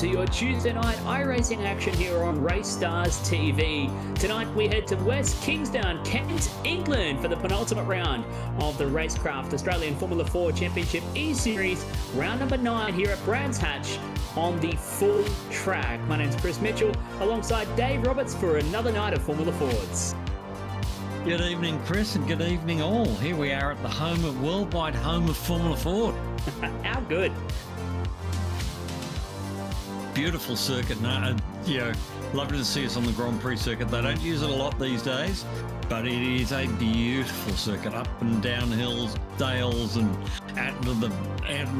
to your Tuesday night iRacing action here on Racestars TV. Tonight we head to West Kingsdown, Kent, England for the penultimate round of the RaceKraft Australian Formula 4 Championship eSeries, round number 9 here at Brands Hatch on the full track. My name's Chris Mitchell, alongside Dave Roberts for another night of Formula Fords. Good evening, Chris, and good evening all. Here we are at the worldwide home of Formula Ford. How good. Beautiful circuit. Lovely to see us on the Grand Prix circuit. They don't use it a lot these days, but it is a beautiful circuit, up and down hills, dales, and out into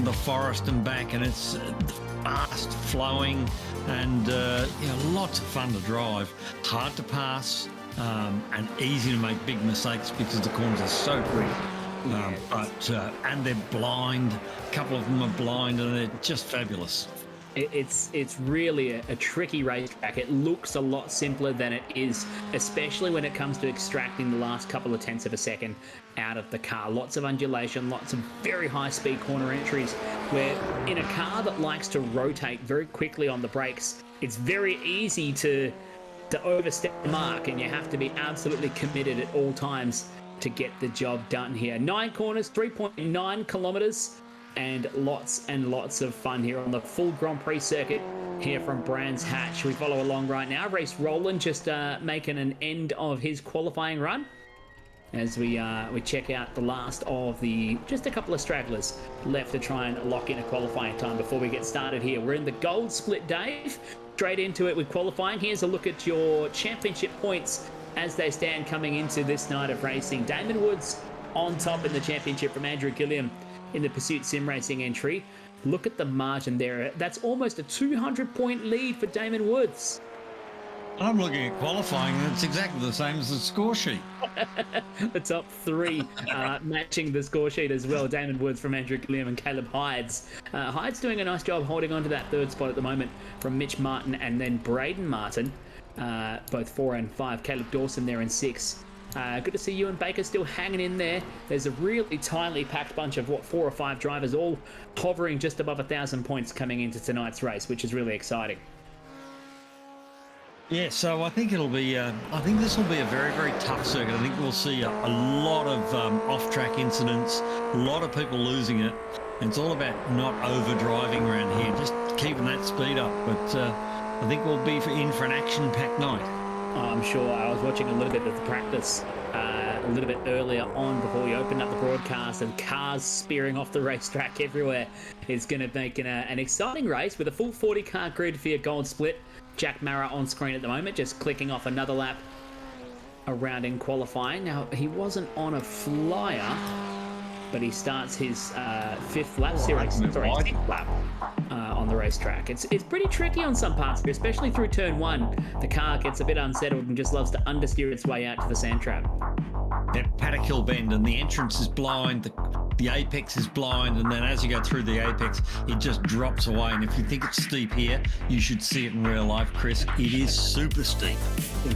the forest and back, and it's fast flowing and lots of fun to drive. Hard to pass and easy to make big mistakes because the corners are so quick. And they're blind. A couple of them are blind, and they're just fabulous. It's really a tricky racetrack. It looks a lot simpler than it is, especially when it comes to extracting the last couple of tenths of a second out of the car. Lots of undulation, lots of very high-speed corner entries, where in a car that likes to rotate very quickly on the brakes, it's very easy to overstep the mark, and you have to be absolutely committed at all times to get the job done here. 9 corners, 3.9 kilometers. And lots of fun here on the full Grand Prix circuit here from Brands Hatch. We follow along right now. Race Roland just making an end of his qualifying run as we check out the last of just a couple of stragglers left to try and lock in a qualifying time before we get started here. We're in the gold split, Dave. Straight into it with qualifying. Here's a look at your championship points as they stand coming into this night of racing. Damon Woods on top in the championship from Andrew Gilliam in the Pursuit Sim Racing entry. Look at the margin there. That's almost a 200-point lead for Damon Woods. I'm looking at qualifying, and it's exactly the same as the score sheet. The top 3 matching the score sheet as well. Damon Woods from Andrew Gilliam and Caleb Hydes. Hydes doing a nice job holding on to that 3rd spot at the moment from Mitch Martin and then Braden Martin. Both 4 and 5. Caleb Dawson there in 6. Good to see Ewan Baker still hanging in there. There's a really tightly packed bunch of 4 or 5 drivers, all hovering just above 1,000 points coming into tonight's race, which is really exciting. Yeah, so I think it'll be. I think this will be a very, very tough circuit. I think we'll see a lot of off-track incidents, a lot of people losing it. And it's all about not over-driving around here, just keeping that speed up. But I think we'll be in for an action-packed night. I'm sure. I was watching a little bit of the practice a little bit earlier on before we opened up the broadcast, and cars spearing off the racetrack everywhere. It's going to make an exciting race with a full 40-car grid for your gold split. Jack Mara on screen at the moment, just clicking off another lap around in qualifying. Now, he wasn't on a flyer, but he starts his 6th lap on the racetrack. It's pretty tricky on some parts, especially through turn 1. The car gets a bit unsettled and just loves to understeer its way out to the sand trap. That paddock hill bend, and the entrance is blind, the apex is blind, and then as you go through the apex, it just drops away. And if you think it's steep here, you should see it in real life, Chris. It is super steep.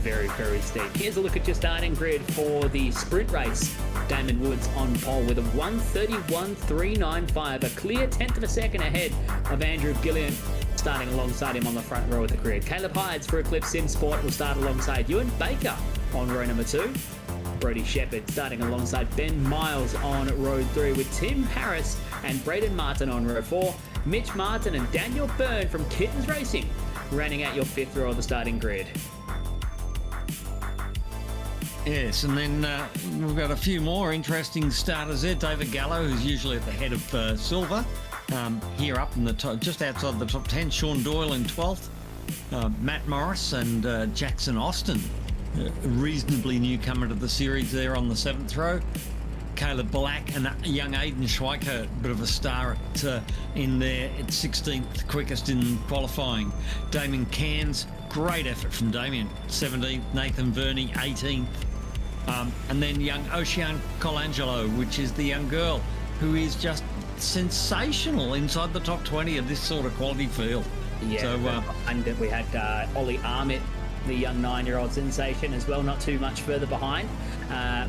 Very, very steep. Here's a look at your starting grid for the sprint race. Damon Woods on pole with a 1:31.395, a clear 1/10 of a second ahead of Andrew Gilliam, starting alongside him on the front row of the grid. Caleb Hydes for Eclipse Sim Sport will start alongside Ewan Baker on row number 2. Brody Shepherd starting alongside Ben Miles on row 3, with Tim Harris and Braden Martin on row 4. Mitch Martin and Daniel Byrne from Kittens Racing rounding out your 5th row of the starting grid. Yes, and then we've got a few more interesting starters there. David Gallo, who's usually at the head of Silver, here up in the top, just outside the top 10. Sean Doyle in 12th. Matt Morris and Jackson Austin, a reasonably newcomer to the series there on the 7th row. Caleb Black and young Aidan Schweiker, a bit of a star in there at 16th, quickest in qualifying. Damien Cairns, great effort from Damien, 17th. Nathan Verney, 18th. And then young Ocean Colangelo, which is the young girl who is just sensational inside the top 20 of this sort of quality field. Yeah, so, and we had Ollie Armitt, the young 9-year-old sensation as well, not too much further behind.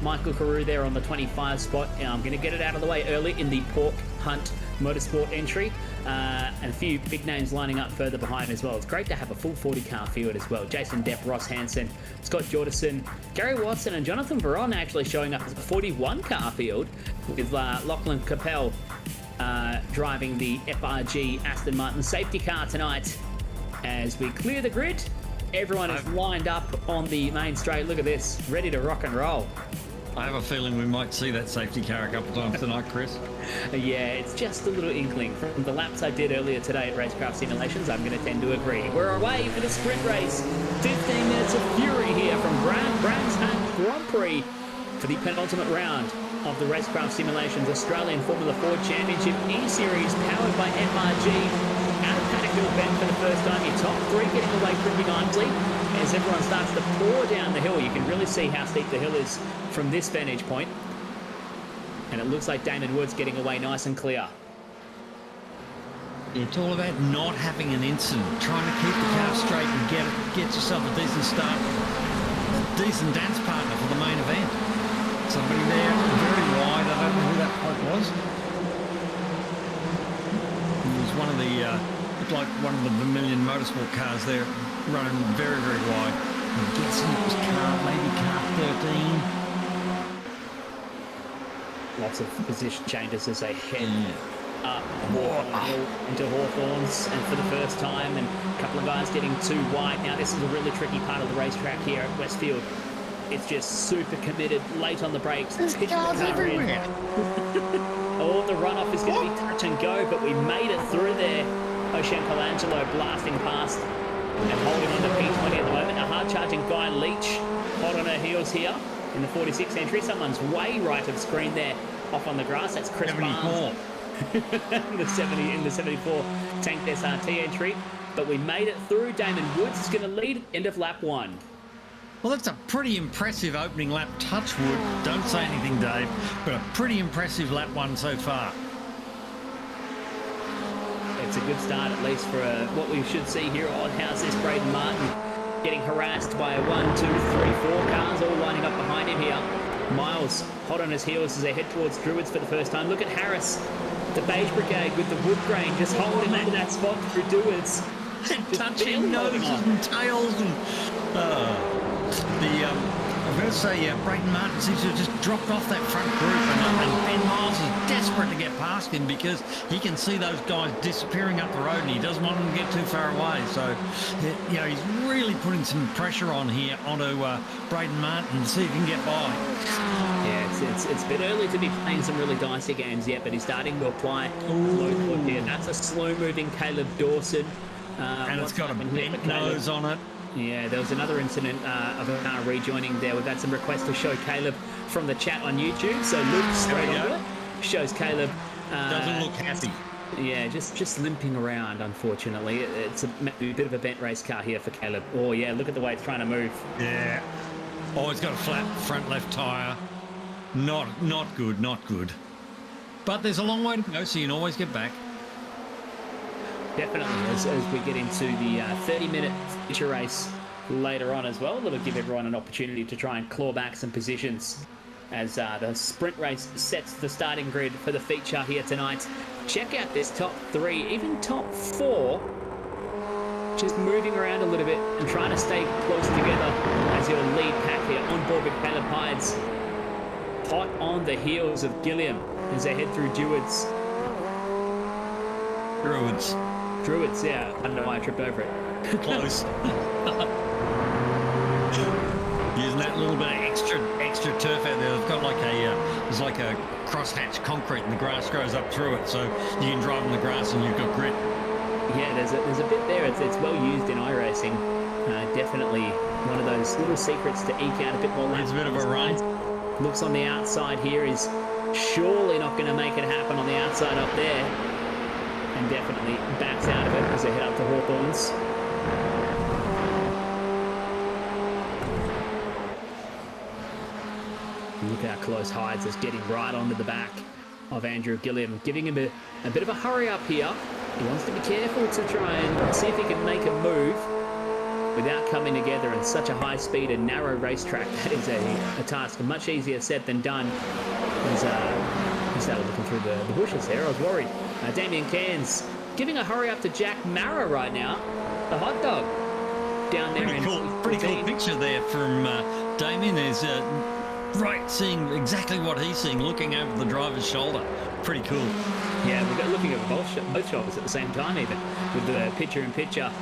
Michael Carew there on the 25 spot. I'm going to get it out of the way early in the Pork Hunt Motorsport entry, and a few big names lining up further behind as well. It's great to have a full 40-car field as well. Jason Depp, Ross Hansen, Scott Jordison, Gary Watson, and Jonathan Veron actually showing up as a 41-car field, with Lachlan Capel driving the FRG Aston Martin safety car tonight. As we clear the grid, everyone is lined up on the main straight. Look at this, ready to rock and roll. I have a feeling we might see that safety car a couple of times tonight, Chris. Yeah, it's just a little inkling. From the laps I did earlier today at RaceKraft Simulations, I'm going to tend to agree. We're away for the sprint race. 15 minutes of fury here from Brands Hatch Grand Prix for the penultimate round of the RaceKraft Simulations Australian Formula 4 Championship eSeries, powered by FRG. Out of Paddock Bend for the first time. Your top three getting away pretty nicely as everyone starts to pour down the hill. You can really see how steep the hill is from this vantage point. And it looks like Damon Wood's getting away nice and clear. It's all about not having an incident, trying to keep the car straight and get yourself a decent start, a decent dance partner for the main event. Somebody there very wide. I don't know who that bloke was. It was one of the, looked like one of the Vermilion Motorsport cars there, running very, very wide. I'm guessing it was maybe car 13. Lots of position changes as they head up Hawthorne Hill into Hawthorns, and for the first time, and a couple of guys getting too wide. Now this is a really tricky part of the racetrack here at Westfield. It's just super committed, late on the brakes. There's cars everywhere. Oh, the runoff is going to be touch and go, but we made it through there. Ocean Colangelo blasting past and holding on to P20 at the moment. A hard-charging Guy Leach hot on her heels here in the 46 entry. Someone's way right of screen there, off on the grass. That's Chris 74. Barnes. in the 74 Tanked SRT entry. But we made it through. Damon Woods is going to lead at end of lap 1. Well, that's a pretty impressive opening lap. Touch wood. Don't say anything, Dave, but a pretty impressive lap 1 so far. It's a good start, at least, for what we should see here on How's This Braden Martin getting harassed by 1, 2, 3, 4 cars all lining up behind him here. Miles hot on his heels as they head towards Druids for the first time. Look at Harris, the Beige Brigade with the wood grain, just holding on to that spot through Druids. Touching noses and tails and... I'm going to say, Brayton Martin seems to have just dropped off that front group, and Ben Miles is desperate to get past him because he can see those guys disappearing up the road and he doesn't want them to get too far away. So, he's really putting some pressure on here onto Brayton Martin to see if he can get by. Yeah, it's a bit early to be playing some really dicey games yet, but he's starting to apply low foot here. That's a slow-moving Caleb Dawson. And it's got a bent nose on it. Yeah, there was another incident of a car rejoining there. We've had some requests to show Caleb from the chat on YouTube. So Luke straight on it shows Caleb. Doesn't look happy. Yeah, just limping around, unfortunately. It's a bit of a bent race car here for Caleb. Oh, yeah, look at the way it's trying to move. Yeah. Oh, it's got a flat front left tyre. Not good, not good. But there's a long way to go, so you can always get back. Definitely, as we get into the 30-minute feature race later on as well, that'll give everyone an opportunity to try and claw back some positions as the sprint race sets the starting grid for the feature here tonight. Check out this top 3, even top 4, just moving around a little bit and trying to stay close together as your lead pack here on board with Caleb Hydes. Hot on the heels of Gilliam as they head through Druids. Druids, yeah. I don't know why I tripped over it. Close. Using that little bit of extra turf out there. They've got like there's like a crosshatch concrete and the grass grows up through it, so you can drive on the grass and you've got grip. Yeah, there's a bit there. It's well used in iRacing. Definitely one of those little secrets to eke out a bit more lap. It's a bit of a run. Looks on the outside here is surely not going to make it happen on the outside up there. And definitely backs out of it as they head up to Hawthorns. Look how close Hydes is getting right onto the back of Andrew Gilliam, giving him a bit of a hurry up here. He wants to be careful to try and see if he can make a move without coming together in such a high speed and narrow racetrack. That is a task much easier said than done. As Just started looking through the bushes there. I was worried. Damien Cairns giving a hurry up to Jack Mara right now. The hot dog down there. Pretty cool picture there from Damien. There's right, seeing exactly what he's seeing, looking over the driver's shoulder. Pretty cool. Yeah, we've got looking at both shoulders at the same time, even with the picture-in-picture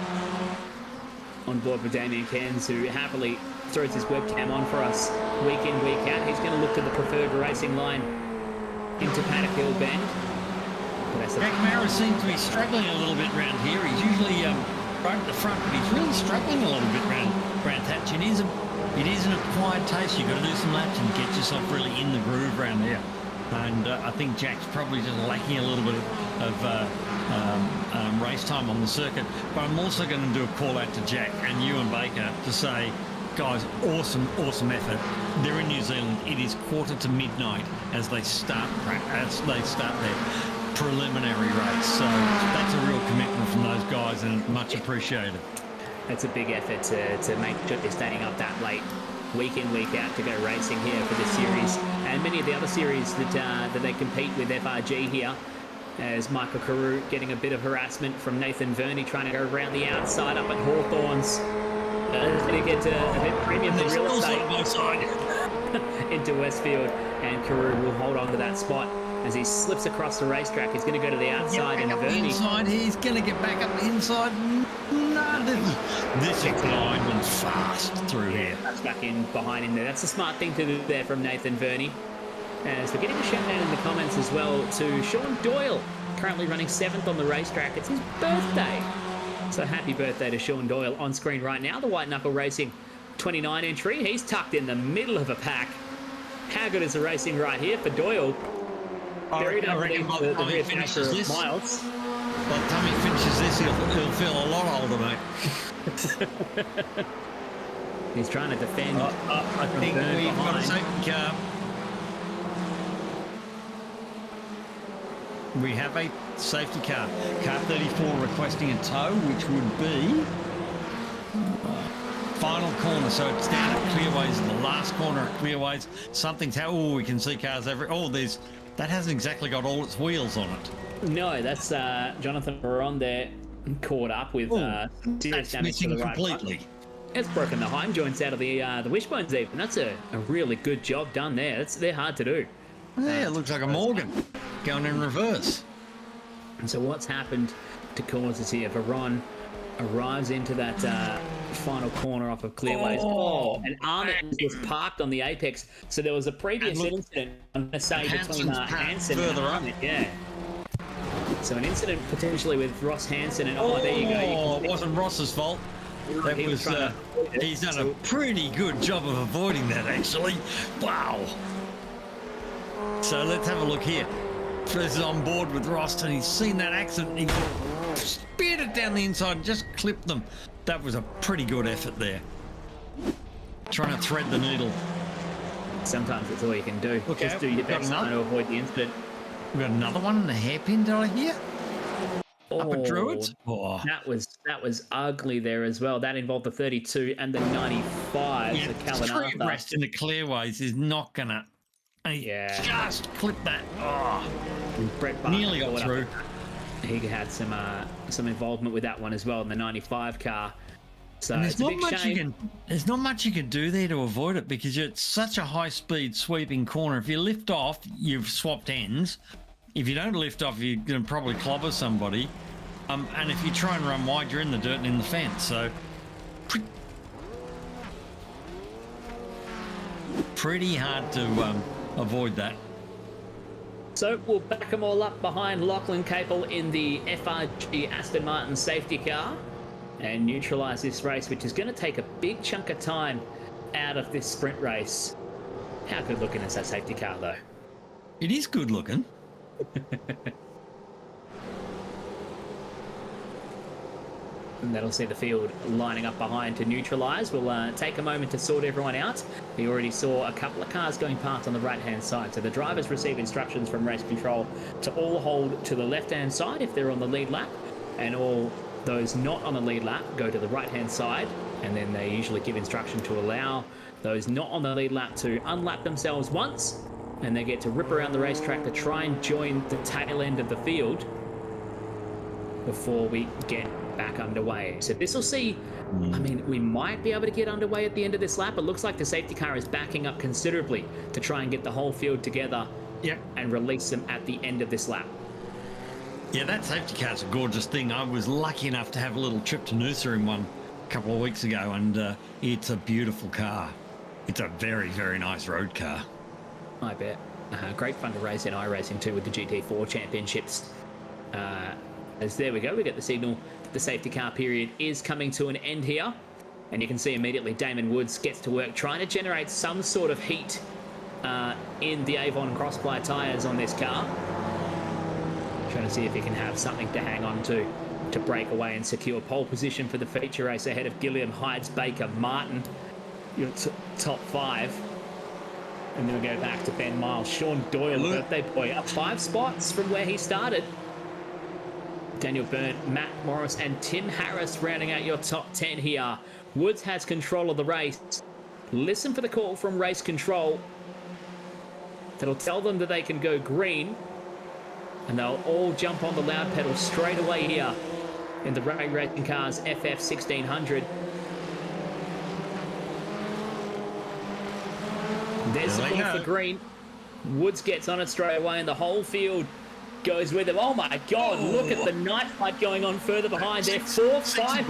on board with Damien Cairns, who happily throws his webcam on for us week in, week out. He's going to look to the preferred racing line into Paddock Hill Bend. Jack Mara seems to be struggling a little bit around here. He's usually right at the front, but he's really struggling a little bit around Thatch. It is an acquired taste. You've got to do some laps and get yourself really in the groove around there. And I think Jack's probably just lacking a little bit of race time on the circuit. But I'm also going to do a call out to Jack and you and Baker to say, guys, awesome effort. They're in New Zealand. It is midnight as they start their preliminary race. So that's a real commitment from those guys, and much appreciated. It's a big effort to make sure they're staying up that late, week in, week out, to go racing here for this series. And many of the other series that they compete with FRG here, as Michael Carew getting a bit of harassment from Nathan Verney trying to go around the outside up at Hawthorns. To get a bit premium for real estate into Westfield, and Carew will hold on to that spot as he slips across the racetrack. He's going to go to the outside, and Verney. He's going to get back up the inside. No, this is blinding fast through here. That's back in behind him there. That's a smart thing to do there from Nathan Verney. As we're getting a shout out in the comments as well to Sean Doyle, currently running 7th on the racetrack. It's his birthday. So happy birthday to Sean Doyle. On screen right now, the White Knuckle Racing 29 entry. He's tucked in the middle of a pack. How good is the racing right here for Doyle? Buried underneath the rear factor of Miles. By the time he finishes this, he'll feel a lot older, mate. He's trying to defend. I think we've got a safety car. We have a safety car. Car 34 requesting a tow, which would be final corner. So it's down at Clearways, the last corner at Clearways. Something's happened. Oh, we can see cars every. Oh, that hasn't exactly got all its wheels on it. No, that's Jonathan Baron there, caught up with serious damage to the right completely. It's broken the Heim joints out of the wishbones even. That's a really good job done there. They're hard to do. Yeah, it looks like a Morgan going in reverse. And so what's happened to cause this here? Veron arrives into that final corner off of Clearways. And Arnott was parked on the apex. So there was a previous incident, I'm going to say, between Hansen and Arnott. Yeah. So an incident potentially with Ross Hansen, and there you go. It wasn't Ross's fault. That was, he's done a pretty good job of avoiding that, actually. Wow. So let's have a look here. This is on board with Ross, and he's seen that accident. He speared it down the inside and just clipped them. That was a pretty good effort there. Trying to thread the needle. Sometimes that's all you can do. Okay, just do your best to avoid the incident. We've got another one in the hairpin, did I hear? Up at Druids? Oh. That was ugly there as well. That involved the 32 and the 95. Yeah, the rest in the Clearways is not going to... just clip that. Oh, nearly got through. He had some involvement with that one as well in the 95 car. So and it's a big shame. There's not much you can do there to avoid it because it's such a high-speed sweeping corner. If you lift off, you've swapped ends. If you don't lift off, you're going to probably clobber somebody. And if you try and run wide, you're in the dirt and in the fence. So pretty hard to avoid that. So we'll back them all up behind Lachlan Capel in the FRG Aston Martin safety car and neutralise this race, which is going to take a big chunk of time out of this sprint race. How good looking is that safety car, though? It is good looking. And that'll see the field lining up behind to neutralise. We'll take a moment to sort everyone out. We already saw a couple of cars going past on the right-hand side. So the drivers receive instructions from race control to all hold to the left-hand side if they're on the lead lap. And all those not on the lead lap go to the right-hand side. And then they usually give instruction to allow those not on the lead lap to unlap themselves once and they get to rip around the racetrack to try and join the tail end of the field before we get back underway. So this will see, I mean, we might be able to get underway at the end of this lap. It looks like the safety car is backing up considerably to try and get the whole field together and release them at the end of this lap. Yeah, that safety car's a gorgeous thing. I was lucky enough to have a little trip to Noosa in one a couple of weeks ago, and it's a beautiful car. It's a very, very nice road car. I bet. Great fun to race in iRacing too with the GT4 championships. As there we go, we get the signal that the safety car period is coming to an end here. And you can see immediately Damon Woods gets to work trying to generate some sort of heat in the Avon Crossply tyres on this car. Trying to see if he can have something to hang on to break away and secure pole position for the feature race ahead of Gilliam, Hides, Baker, Martin, your top 5. And then we go back to Ben Miles. Sean Doyle, birthday boy, up 5 spots from where he started. Daniel Byrne, Matt Morris, and Tim Harris rounding out your top 10 here. Woods has control of the race. Listen for the call from race control. That'll tell them that they can go green. And they'll all jump on the loud pedal straight away here in the Ray Racing Cars FF 1600. There's the call for green. Woods gets on it straight away, and the whole field goes with him. Oh my God, look at the night fight going on further behind there. 4, 5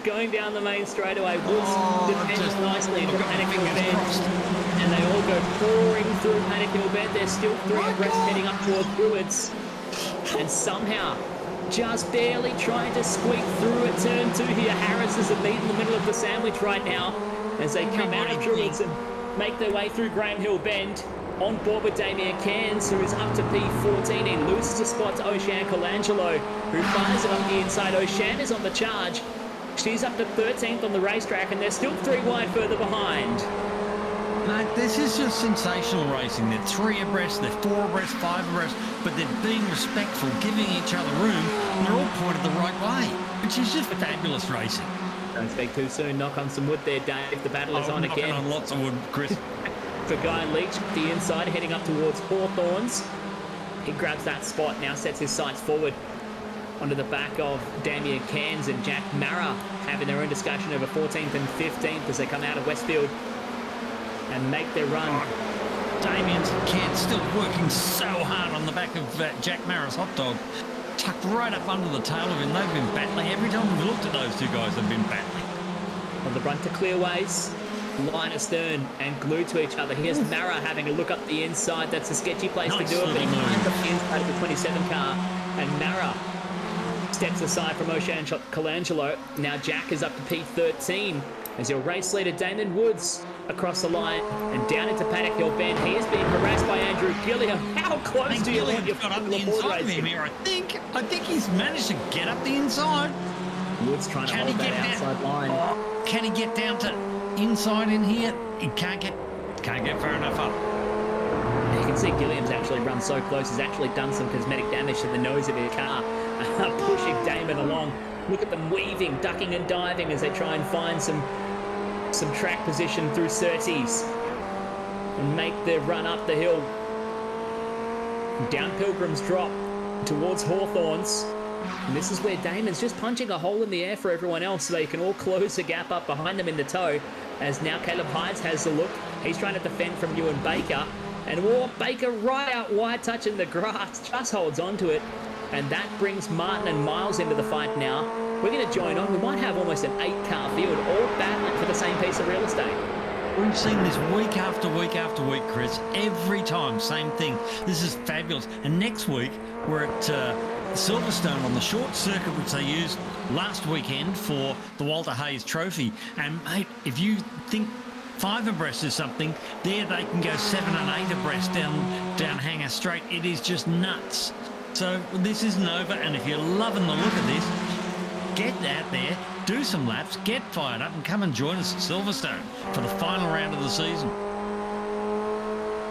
going down the main straightaway. Woods defends nicely into Paddock Hill Bend, and they all go pouring through Paddock Hill Bend. They're still 3 abreast heading up towards Druids, and somehow just barely trying to squeak through at turn 2 here. Harris is a meet in the middle of the sandwich right now as they come out of Druids and make their way through Graham Hill Bend. On board with Damien Cairns, who is up to P14. He loses a spot to Ocean Colangelo, who fires it up the inside. Ocean is on the charge. She's up to 13th on the racetrack, and they're still 3 wide further behind. Mate, this is just sensational racing. They're 3 abreast, they're 4 abreast, 5 abreast, but they're being respectful, giving each other room, and they're all pointed the right way, which is just fabulous racing. Don't speak too soon. Knock on some wood there, Dave. The battle is on again. On lots of wood, Chris. For Guy Leach, the inside, heading up towards Hawthorns. He grabs that spot, now sets his sights forward onto the back of Damien Cairns and Jack Mara, having their own discussion over 14th and 15th as they come out of Westfield and make their run. Damien Cairns still working so hard on the back of Jack Mara's hot dog, tucked right up under the tail of him. They've been battling. Every time we've looked at those 2 guys, they've been battling. On the run to Clearways, line astern and glued to each other. Here's Mara having a look up the inside. That's a sketchy place to do it, but he climbs up the inside of the 27 car, and Mara steps aside from Ocean Colangelo. Now Jack is up to P13 as your race leader Damon Woods across the line and down into Paddock Hill Bend. He is being harassed by Andrew Gilliam. How close do you want your got up the inside of him here? I think he's managed to get up the inside. Woods trying to hold that outside line. Oh, can he get down to inside in here? He can't get far enough up. You can see Gilliam's actually run so close. He's actually done some cosmetic damage to the nose of his car, pushing Damon along. Look at them weaving, ducking and diving as they try and find some track position through Surtees and make their run up the hill. Down Pilgrim's Drop towards Hawthorns. And this is where Damon's just punching a hole in the air for everyone else so they can all close the gap up behind them in the tow. As now Caleb Hides has a look. He's trying to defend from Ewan Baker. And Baker right out wide, touching the grass, just holds on to it. And that brings Martin and Miles into the fight now. We're going to join on. We might have almost an 8-car field, all battling for the same piece of real estate. We've seen this week after week after week, Chris. Every time, same thing. This is fabulous. And next week, we're at Silverstone on the short circuit, which they used last weekend for the Walter Hayes Trophy. And, mate, if you think 5 abreast is something, there they can go 7 and 8 abreast down Hanger Straight. It is just nuts. So this isn't over, and if you're loving the look of this, get out there, do some laps, get fired up, and come and join us at Silverstone for the final round of the season.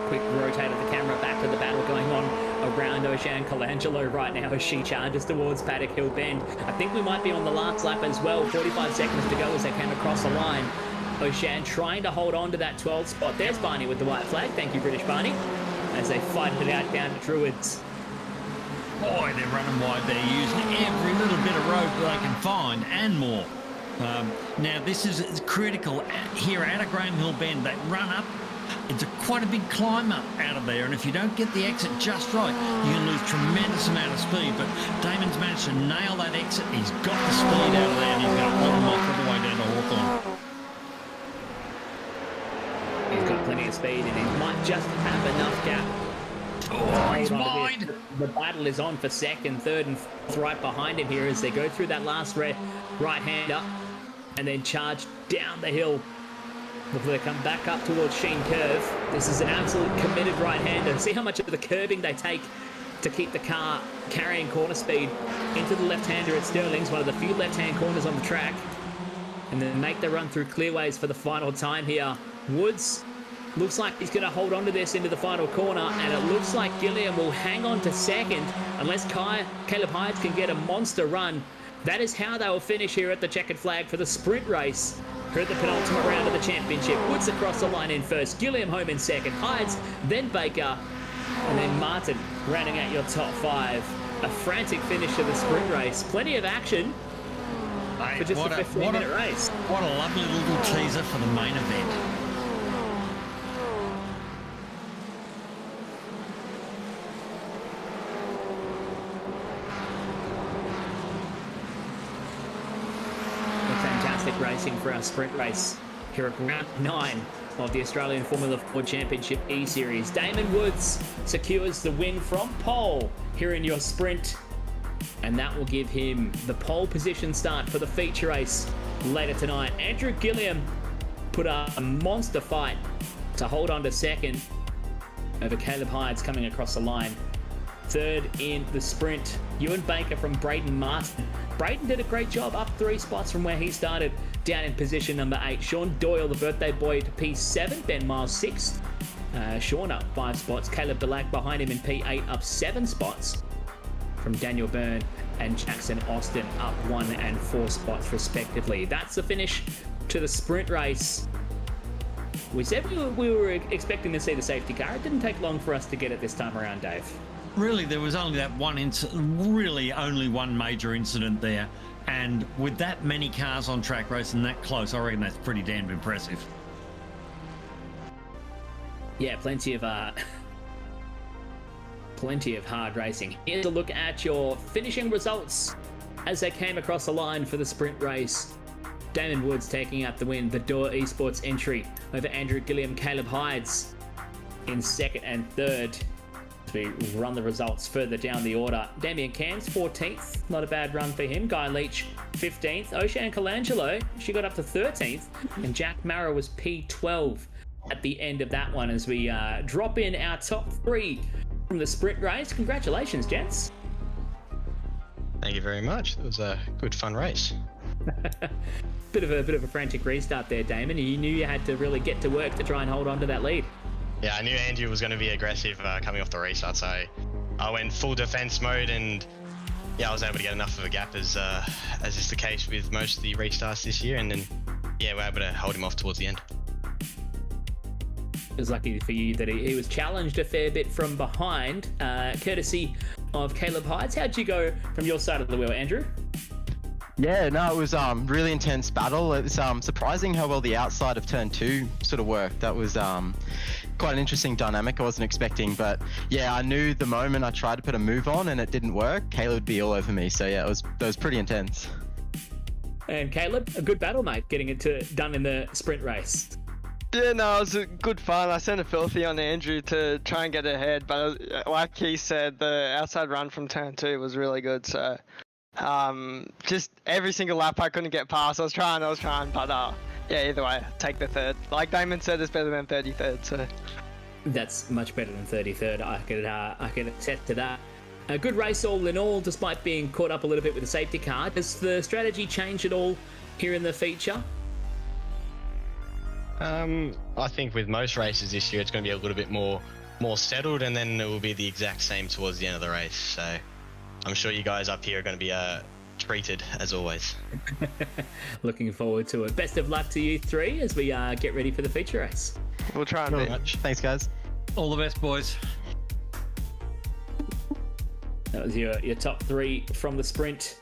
Quick rotate of the camera back to the battle going on around Ocean Colangelo right now as she charges towards Paddock Hill Bend. I think we might be on the last lap as well. 45 seconds to go as they came across the line. O'Shan trying to hold on to that 12th spot. There's Barney with the white flag. Thank you, British Barney, as they fight it out down to Druids. Boy, they're running wide. They're using every little bit of road they can find and more. Now, this is critical here out of Graham Hill Bend. That run up, it's quite a big climb up out of there, and if you don't get the exit just right, you can lose tremendous amount of speed. But Damon's managed to nail that exit. He's got the speed out of there, and he's going to hold him off all the way down to Hawthorn. He's got plenty of speed, and he might just have enough gap. Oh, he's wide. The battle is on for second, third, and fourth right behind him here as they go through that last right-hander and then charge down the hill before they come back up towards Sheen Curve. This is an absolute committed right-hander. See how much of the curving they take to keep the car carrying corner speed into the left-hander at Stirling's, one of the few left-hand corners on the track, and then make the run through clearways for the final time here. Woods looks like he's going to hold on to this into the final corner, and it looks like Gilliam will hang on to second unless Caleb Hydes can get a monster run. That is how they will finish here at the checkered flag for the sprint race here at the penultimate round of the championship. Woods across the line in first, Gilliam home in second, Hydes, then Baker, and then Martin rounding out your top five. A frantic finish of the sprint race. Plenty of action for just a 15-minute race. What a lovely little teaser for the main event. Racing for our sprint race here at round 9 of the Australian Formula 4 Championship E-Series. Damon Woods secures the win from pole here in your sprint, and that will give him the pole position start for the feature race later tonight. Andrew Gilliam put up a monster fight to hold on to second over Caleb Hydes coming across the line. Third in the sprint, Ewan Baker from Braden Martin. Braden did a great job, up 3 spots from where he started, down in position number 8. Sean Doyle, the birthday boy, to P7. Ben Miles 6th. Sean up 5 spots. Caleb Delac behind him in P8, up 7 spots from Daniel Byrne and Jackson Austin, up 1 and 4 spots respectively. That's the finish to the sprint race. We said we were expecting to see the safety car. It didn't take long for us to get it this time around, Dave. Really, there was only that one incident, really only one major incident there. And with that many cars on track racing that close, I reckon that's pretty damn impressive. Yeah, plenty of hard racing. Here's a look at your finishing results as they came across the line for the sprint race. Damon Woods taking out the win, the Door Esports entry over Andrew Gilliam, Caleb Hydes in second and third. We run the results further down the order. Damien Cairns, 14th. Not a bad run for him. Guy Leach, 15th. O'Shan Colangelo, she got up to 13th. And Jack Marrow was P12 at the end of that one as we drop in our top 3 from the sprint race. Congratulations, gents. Thank you very much. It was a good, fun race. Bit of a frantic restart there, Damon. You knew you had to really get to work to try and hold on to that lead. Yeah, I knew Andrew was going to be aggressive coming off the restart, so I went full defense mode, and yeah, I was able to get enough of a gap as is the case with most of the restarts this year, and then yeah, we're able to hold him off towards the end. It was lucky for you that he was challenged a fair bit from behind, courtesy of Caleb Hydes. How'd you go from your side of the wheel, Andrew? Yeah, no, it was really intense battle. It was surprising how well the outside of turn 2 sort of worked. That was quite an interesting dynamic I wasn't expecting, but yeah, I knew the moment I tried to put a move on and it didn't work, Caleb would be all over me. So yeah, that was pretty intense. And Caleb, a good battle, mate, getting it done in the sprint race. Yeah, no, it was good fun. I sent a filthy on Andrew to try and get ahead, but like he said, the outside run from turn 2 was really good. So just every single lap I couldn't get past. I was trying, but yeah, either way, take the third. Like Damon said, it's better than 33rd. So that's much better than 33rd. I can attest to that. A good race all in all, despite being caught up a little bit with the safety car. Does the strategy change at all here in the feature? I think with most races this year, it's going to be a little bit more settled, and then it will be the exact same towards the end of the race. So I'm sure you guys up here are going to be treated as always. Looking forward to it. Best of luck to you three as we get ready for the feature race. We'll try and beat. Thanks, guys. All the best, boys. That was your top three from the sprint.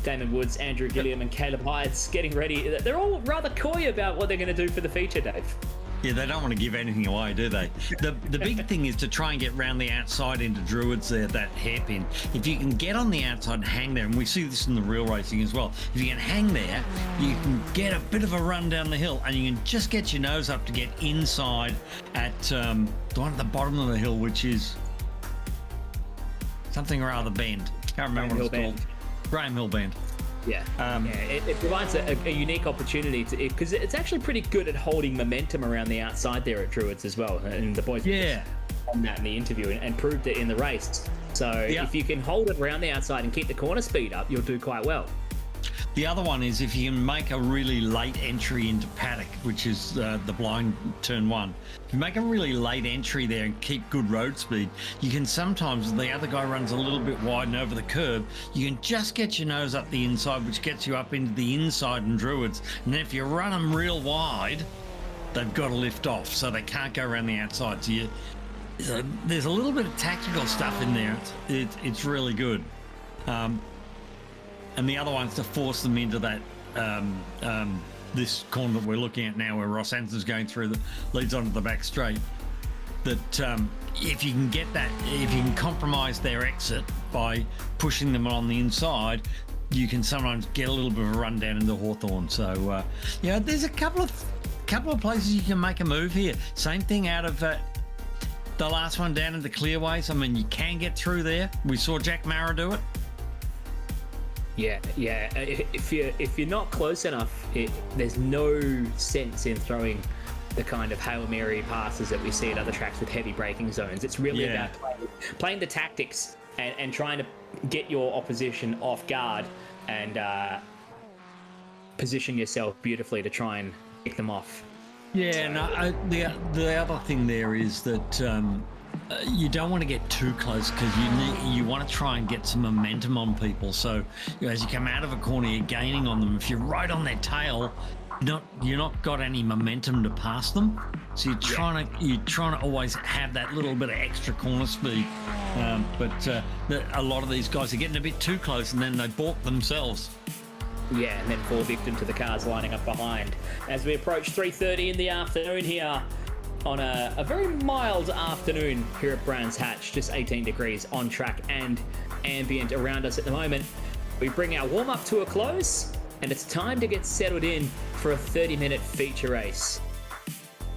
Damon Woods, Andrew Gilliam, and Caleb Hydes getting ready. They're all rather coy about what they're going to do for the feature, Dave. Yeah, they don't want to give anything away, do they? The big thing is to try and get round the outside into Druids there, that hairpin. If you can get on the outside and hang there, and we see this in the real racing as well, if you can hang there, you can get a bit of a run down the hill, and you can just get your nose up to get inside at the one at the bottom of the hill, which is something or other bend. Can't remember what it's called. Graham Hill Bend. Yeah, it provides a unique opportunity because it's actually pretty good at holding momentum around the outside there at Druids as well. And the boys on that in the interview and proved it in the race. So if you can hold it around the outside and keep the corner speed up, you'll do quite well. The other one is if you can make a really late entry into paddock, which is the blind turn one. If you make a really late entry there and keep good road speed, you can sometimes, the other guy runs a little bit wide and over the curb, you can just get your nose up the inside, which gets you up into the inside in Druids. And then if you run them real wide, they've got to lift off, so they can't go around the outside. So there's a little bit of tactical stuff in there. It's really good. And the other one's to force them into that this corner that we're looking at now, where Ross Anson's going through, that leads onto the back straight. That if you can get that, if you can compromise their exit by pushing them on the inside, you can sometimes get a little bit of a run down into Hawthorn. So there's a couple of places you can make a move here. Same thing out of the last one down into Clearways. I mean, you can get through there. We saw Jack Mara do it. Yeah. If you're not close enough, there's no sense in throwing the kind of Hail Mary passes that we see at other tracks with heavy braking zones. It's really about playing the tactics and trying to get your opposition off guard and position yourself beautifully to try and pick them off. Yeah, no, the other thing there is that you don't want to get too close because you want to try and get some momentum on people. So as you come out of a corner, you're gaining on them. If you're right on their tail, you're not got any momentum to pass them. So you're trying to always have that little bit of extra corner speed. But a lot of these guys are getting a bit too close, and then they balk themselves. Yeah, and then fall victim to the cars lining up behind. As we approach 3:30 in the afternoon here, on a very mild afternoon here at Brands Hatch, just 18 degrees on track and ambient around us at the moment. We bring our warm-up to a close, and it's time to get settled in for a 30-minute feature race.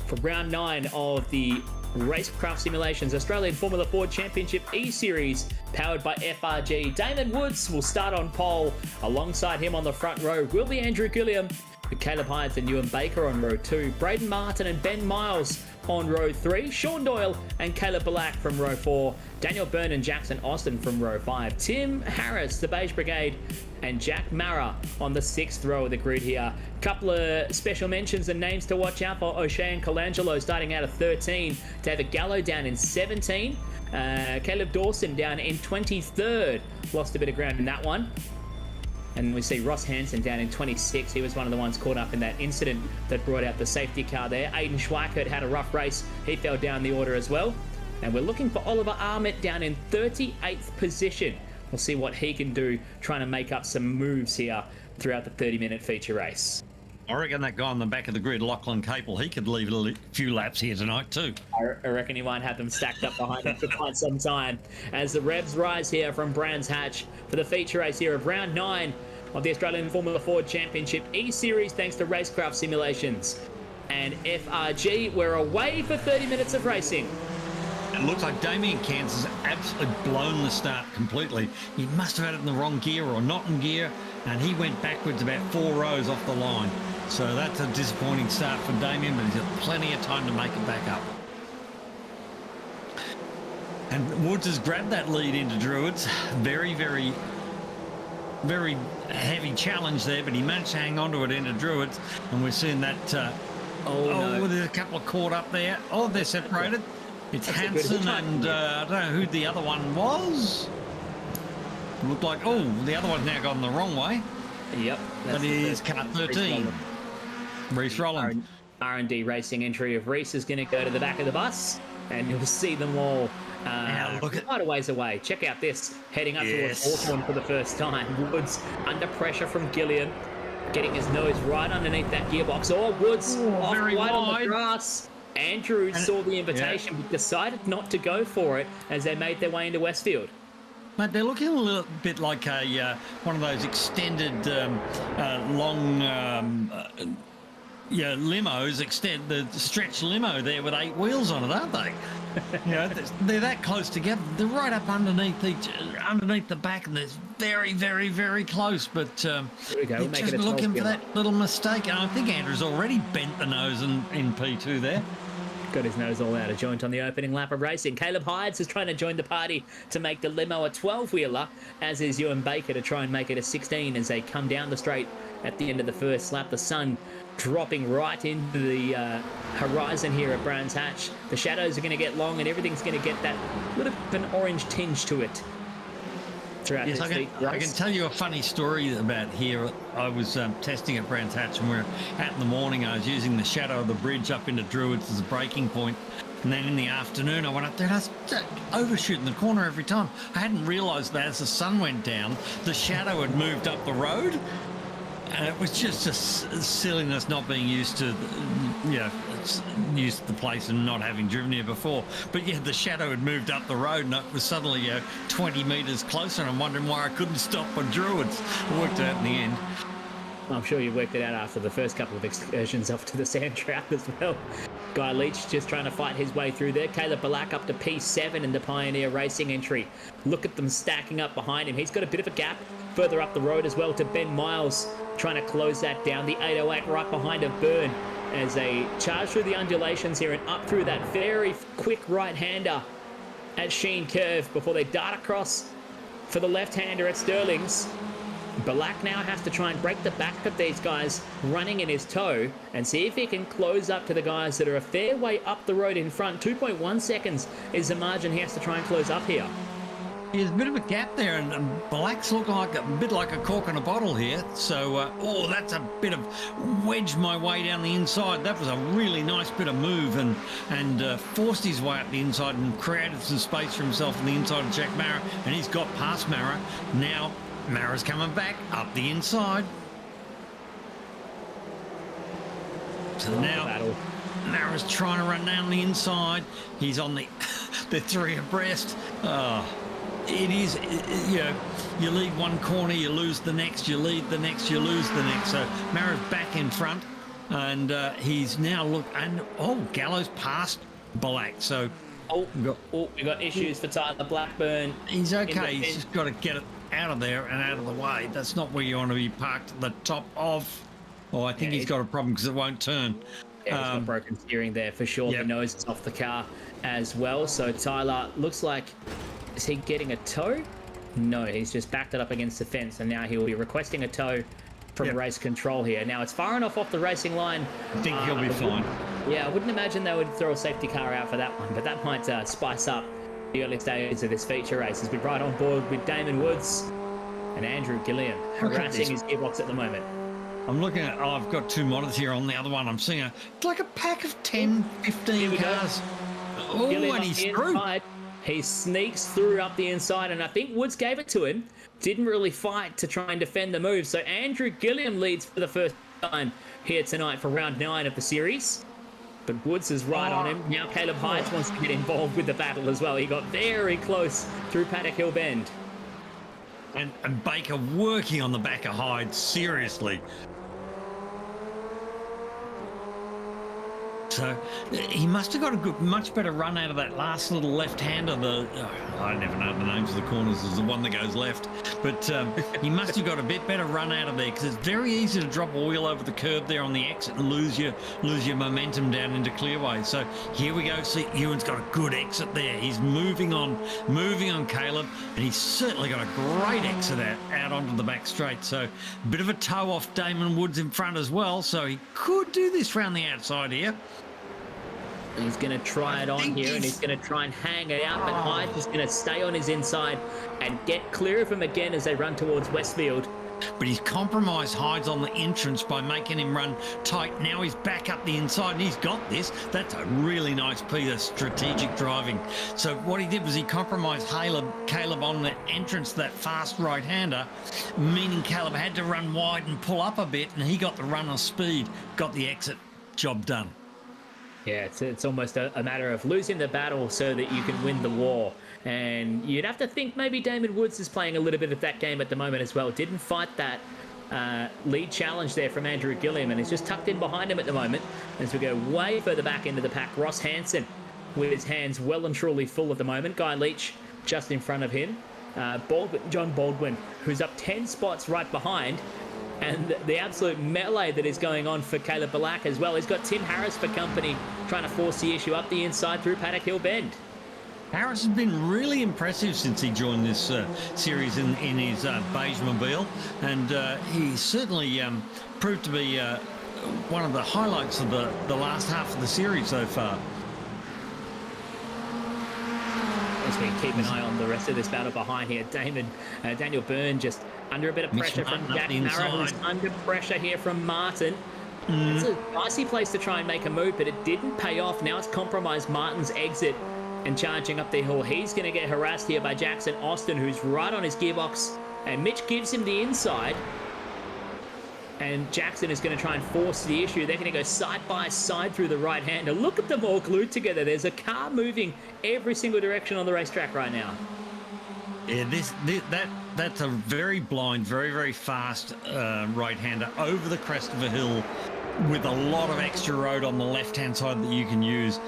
For round 9 of the RaceKraft Simulations Australian Formula Ford Championship eSeries, powered by FRG, Damon Woods will start on pole. Alongside him on the front row will be Andrew Gilliam, with Caleb Hydes and Ewan Baker on row 2, Braden Martin and Ben Miles on row 3, Sean Doyle and Caleb Black from row 4, Daniel Byrne and Jackson Austin from row 5, Tim Harris, the Beige Brigade, and Jack Mara on the 6th row of the grid here. Couple of special mentions and names to watch out for: O'Shea Colangelo starting out of 13, David Gallo down in 17, Caleb Dawson down in 23rd, lost a bit of ground in that one. And we see Ross Hansen down in 26. He was one of the ones caught up in that incident that brought out the safety car there. Aidan Schweikert had a rough race. He fell down the order as well. And we're looking for Oliver Armitt down in 38th position. We'll see what he can do trying to make up some moves here throughout the 30-minute feature race. I reckon that guy on the back of the grid, Lachlan Capel, he could leave a few laps here tonight too. I reckon he might have them stacked up behind him for quite some time. As the revs rise here from Brands Hatch for the feature race here of round 9 of the Australian Formula Ford Championship eSeries, thanks to RaceKraft Simulations and FRG. We're away for 30 minutes of racing. It looks like Damien Cairns has absolutely blown the start completely. He must have had it in the wrong gear or not in gear, and he went backwards about 4 rows off the line. So that's a disappointing start for Damien, but he's got plenty of time to make it back up. And Woods has grabbed that lead into Druids. Very, very, very heavy challenge there, but he managed to hang on to it into Druids. And we're seeing that... no. There's a couple of caught up there. Oh, they're separated. It's Hansen and I don't know who the other one was. Looked like, oh, the other one's now gone the wrong way. Yep. That is car 13. Reece Rolland. R&D racing entry of Reece is going to go to the back of the bus, and you'll see them all quite a ways away. Check out this, heading up towards Hawthorn for the first time. Woods under pressure from Gillian, getting his nose right underneath that gearbox. Oh, Woods off very wide on the wide. grass. Andrew saw the invitation, but decided not to go for it as they made their way into Westfield. Mate, they're looking a little bit like a one of those extended long limos, the stretch limo there with 8 wheels on it, aren't they? You know, they're that close together. They're right up underneath the back, and they're very, very, very close. But they're just looking for that little mistake. And I think Andrew's already bent the nose in P2 there. Got his nose all out of joint on the opening lap of racing. Caleb Hydes is trying to join the party to make the limo a 12-wheeler, as is Ewan Baker to try and make it a 16 as they come down the straight at the end of the first lap. The sun dropping right into the horizon here at Brands Hatch. The shadows are going to get long and everything's going to get that little bit of an orange tinge to it throughout this I can tell you a funny story about here. I was testing at Brands Hatch, and we're out in the morning. I was using the shadow of the bridge up into Druids as a braking point. And then in the afternoon, I went up there and I was overshooting the corner every time. I hadn't realised that as the sun went down, the shadow had moved up the road. And it was just a silliness not being used to, used to the place and not having driven here before. But yeah, the shadow had moved up the road and it was suddenly 20 metres closer, and I'm wondering why I couldn't stop on Druids. It worked out in the end. I'm sure you worked it out after the first couple of excursions off to the sand trap as well. Guy Leach just trying to fight his way through there. Caleb Balak up to P7 in the Pioneer Racing entry. Look at them stacking up behind him. He's got a bit of a gap further up the road as well to Ben Miles, trying to close that down. The 808 right behind of Byrne as they charge through the undulations here and up through that very quick right-hander at Sheen Curve before they dart across for the left-hander at Sterling's. Balak now has to try and break the back of these guys running in his toe and see if he can close up to the guys that are a fair way up the road in front. 2.1 seconds is the margin he has to try and close up here. There's a bit of a gap there, and Balak's looking like a bit like a cork in a bottle here. So, that's a bit of wedge my way down the inside. That was a really nice bit of move, and forced his way up the inside and created some space for himself on the inside of Jack Mara, and he's got past Mara. Now Mara's coming back up the inside. So now Mara's trying to run down the inside. He's on the 3 abreast. It is, you lead one corner, you lose the next, you lead the next, you lose the next. So Mara's back in front, and he's now Gallows past Balak. So we got issues for Tyler Blackburn. He's okay. He's just got to get it out of there and out of the way. That's not where you want to be parked at the top of. Oh, I think he's got a problem because it won't turn. Yeah, he's got broken steering there for sure. Yep. The nose is off the car as well. So Tyler looks like, is he getting a tow? No, he's just backed it up against the fence, and now he'll be requesting a tow from race control here. Now it's far enough off the racing line. I think he'll be fine. Yeah, I wouldn't imagine they would throw a safety car out for that one, but that might spice up the early stages of this feature race. As we're right on board with Damon Woods and Andrew Gillian harassing his gearbox at the moment. I'm looking at, I've got 2 monitors here on the other one. I'm seeing it's like a pack of 10, 15 cars. Oh, and he's through. He sneaks through up the inside, and I think Woods gave it to him. Didn't really fight to try and defend the move. So Andrew Gilliam leads for the first time here tonight for round 9 of the series. But Woods is right on him. Now Caleb Hydes wants to get involved with the battle as well. He got very close through Paddock Hill Bend. And Baker working on the back of Hyde, seriously. So he must have got a much better run out of that last little left-hander. I never know the names of the corners. There's the one that goes left. But he must have got a bit better run out of there, because it's very easy to drop a wheel over the curb there on the exit and lose your momentum down into clearway. So here we go. See, Ewan's got a good exit there. He's moving on Caleb, and he's certainly got a great exit out onto the back straight. So a bit of a toe off Damon Woods in front as well. So he could do this round the outside here. He's going to try it on here, and he's going to try and hang it out, but Hyde is going to stay on his inside and get clear of him again as they run towards Westfield. But he's compromised Hyde's on the entrance by making him run tight. Now he's back up the inside, and he's got this. That's a really nice piece of strategic driving. So what he did was he compromised Caleb on the entrance, that fast right-hander, meaning Caleb had to run wide and pull up a bit, and he got the run of speed, got the exit, job done. Yeah, it's almost a matter of losing the battle so that you can win the war. And you'd have to think maybe Damon Woods is playing a little bit of that game at the moment as well. Didn't fight that lead challenge there from Andrew Gilliam, and he's just tucked in behind him at the moment. As we go way further back into the pack, Ross Hansen with his hands well and truly full at the moment. Guy Leach just in front of him. John Baldwin, who's up 10 spots right behind. And the absolute melee that is going on for Caleb Balak as well. He's got Tim Harris for company, trying to force the issue up the inside through Paddock Hill Bend. Harris has been really impressive since he joined this series in his beige mobile, and he certainly proved to be one of the highlights of the last half of the series so far. As we keep an eye on the rest of this battle behind here, Daniel Byrne just under a bit of pressure from Jack Mara, who's under pressure here from Martin. It's a dicey place to try and make a move, but it didn't pay off. Now it's compromised Martin's exit and charging up the hill. He's going to get harassed here by Jackson Austin, who's right on his gearbox, and Mitch gives him the inside. And Jackson is going to try and force the issue. They're going to go side by side through the right-hander. Look at them all glued together. There's a car moving every single direction on the racetrack right now. Yeah, that's a very blind, very, very fast right-hander over the crest of a hill with a lot of extra road on the left-hand side that you can use.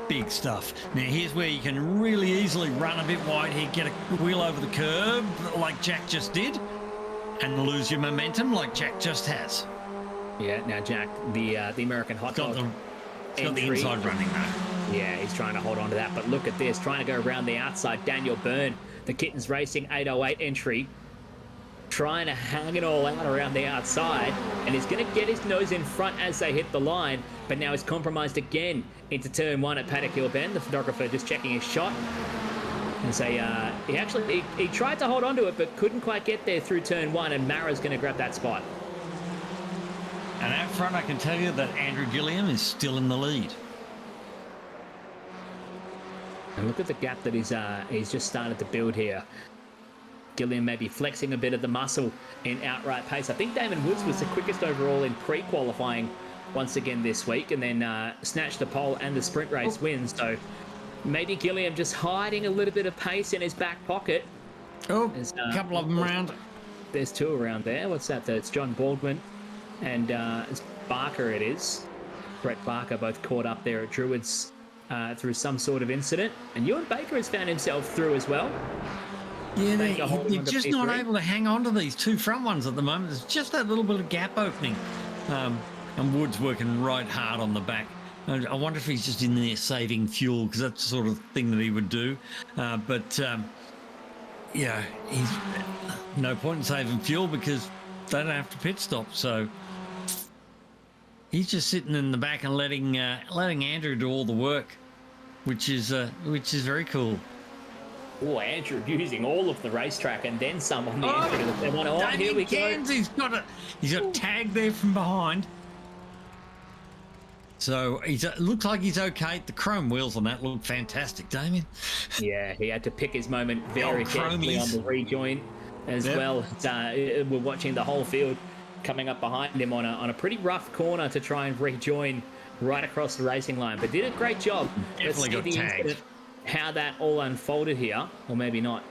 Big stuff. Now, here's where you can really easily run a bit wide here, get a wheel over the curb like Jack just did, and lose your momentum like Jack just has. Yeah, now Jack, the American hot dog. He's got the inside running though. Yeah, he's trying to hold on to that, but look at this, trying to go around the outside. Daniel Byrne, the Kittens Racing 808 entry, trying to hang it all out around the outside, and he's going to get his nose in front as they hit the line, but now he's compromised again into turn one at Paddock Hill Bend. The photographer just checking his shot. And say he tried to hold on to it, but couldn't quite get there through turn one, and Mara's going to grab that spot. And out front, I can tell you that Andrew Gilliam is still in the lead. And look at the gap that he's just started to build here. Gilliam may be flexing a bit of the muscle in outright pace. I think Damon Woods was the quickest overall in pre-qualifying once again this week, and then snatched the pole and the sprint race win. So maybe Gilliam just hiding a little bit of pace in his back pocket. Oh, a couple of them around. There's two around there. What's that? It's John Baldwin and it's Barker it is. Brett Barker both caught up there at Druids through some sort of incident. And Ewan Baker has found himself through as well. Yeah, they're just not able to hang on to these two front ones at the moment. There's just that little bit of gap opening. And Wood's working right hard on the back. I wonder if he's just in there saving fuel, because that's the sort of thing that he would do. Yeah, he's no point in saving fuel because they don't have to pit stop. So he's just sitting in the back and letting Andrew do all the work, which is very cool. Oh, Andrew using all of the racetrack and then some on the end. Here we go. He's got tagged there from behind. So it looks like he's okay. The chrome wheels on that look fantastic, Damien. Yeah, he had to pick his moment very carefully on the rejoin as well. We're watching the whole field coming up behind him on a pretty rough corner to try and rejoin right across the racing line, but did a great job. Definitely got tagged. How that all unfolded here, or maybe not.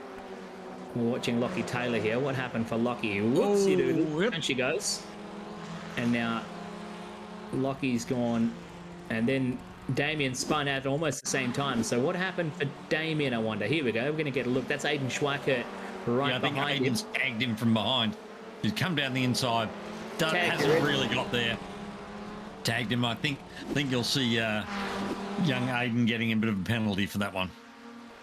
We're watching Lockie Taylor here. What happened for Lockie? Whoopsie doodle. And she goes. And now Lockie's gone. And then Damien spun out at almost the same time. So what happened for Damien, I wonder? Here we go. We're going to get a look. That's Aiden Schweikert right behind him. Tagged him from behind. He's come down the inside. Hasn't really got there. Tagged him. I think you'll see young Aiden getting a bit of a penalty for that one.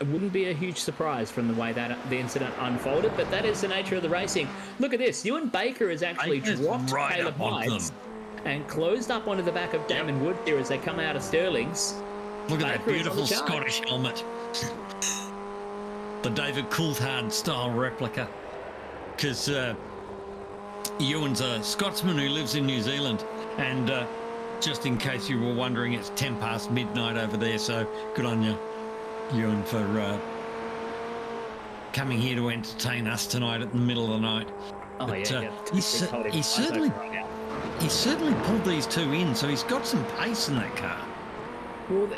It wouldn't be a huge surprise from the way that the incident unfolded, but that is the nature of the racing. Look at this. Ewan Baker has actually dropped Caleb Hyde and closed up onto the back of Damon Wood here as they come out of Sterling's. Look at that Baker is on the beautiful chart. Scottish helmet. The David Coulthard style replica. Because Ewan's a Scotsman who lives in New Zealand. And just in case you were wondering, it's 10 past midnight over there. So good on you, Ewan, for coming here to entertain us tonight at the middle of the night. Oh, But, yeah. he certainly pulled these two in, so he's got some pace in that car. Well,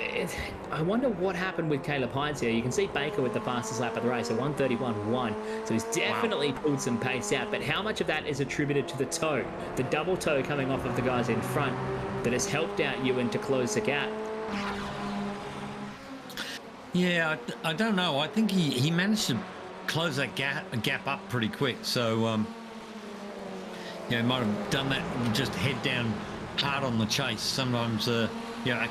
I wonder what happened with Caleb Hides here. You can see Baker with the fastest lap of the race, a 1:31.1. So he's definitely pulled some pace out. But how much of that is attributed to the toe, the double toe coming off of the guys in front, that has helped out Ewan to close the gap? Yeah, I don't know. I think he managed to close that gap up pretty quick. So, yeah, might have done that, just head down hard on the chase. Sometimes, a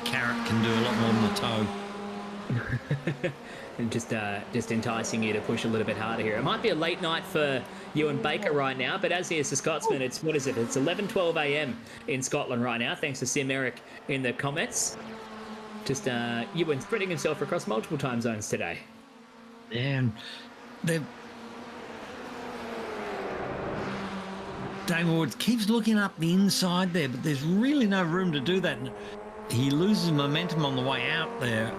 carrot can do a lot more than the toe. And just enticing you to push a little bit harder here. It might be a late night for Ewan Baker right now, but as he is a Scotsman, it's 11:12 a.m. in Scotland right now, thanks to Sim Eric in the comments. Just Ewan spreading himself across multiple time zones today. Yeah, and Damon Woods keeps looking up the inside there, but there's really no room to do that. And he loses momentum on the way out there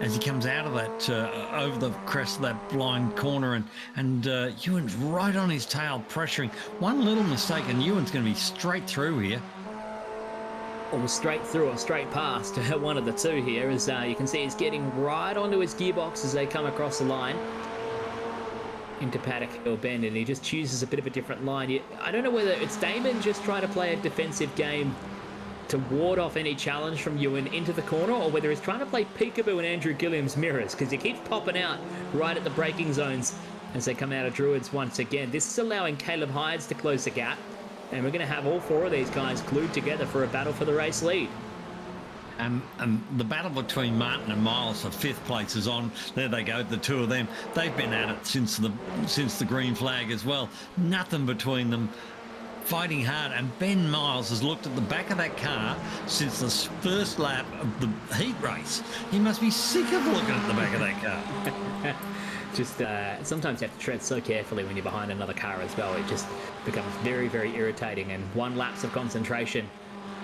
as he comes out of that, over the crest of that blind corner, and Ewan's right on his tail, pressuring. One little mistake, and Ewan's going to be straight through here. Or straight through or straight past, one of the two here, as you can see he's getting right onto his gearbox as they come across the line into Paddock Hill Bend, and he just chooses a bit of a different line. I don't know whether it's Damon just trying to play a defensive game to ward off any challenge from Ewan into the corner, or whether he's trying to play peekaboo and Andrew Gilliam's mirrors, because he keeps popping out right at the braking zones as they come out of Druids once again. This is allowing Caleb Hides to close the gap, and we're going to have all four of these guys glued together for a battle for the race lead. And the battle between Martin and Miles for fifth place is on. There they go, the two of them. They've been at it since the green flag as well. Nothing between them. Fighting hard, and Ben Miles has looked at the back of that car since the first lap of the heat race. He must be sick of looking at the back of that car. Just sometimes you have to tread so carefully when you're behind another car as well. It just becomes very, very irritating, and one lapse of concentration,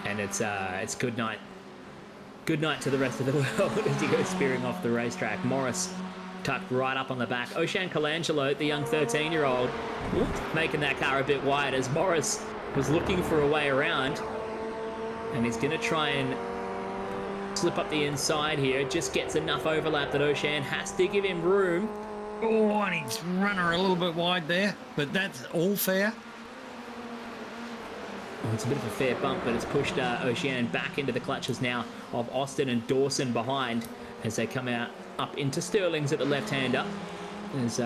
and it's good night. Good night to the rest of the world as you go spearing off the racetrack. Morris tucked right up on the back. O'Shan Colangelo, the young 13-year-old, making that car a bit wide as Morris was looking for a way around. And he's going to try and slip up the inside here. Just gets enough overlap that O'Shan has to give him room. Oh, and he's run her a little bit wide there, but that's all fair. Oh, it's a bit of a fair bump, but it's pushed O'Shan back into the clutches now of Austin and Dawson behind as they come out up into Sterling's at the left-hander. There's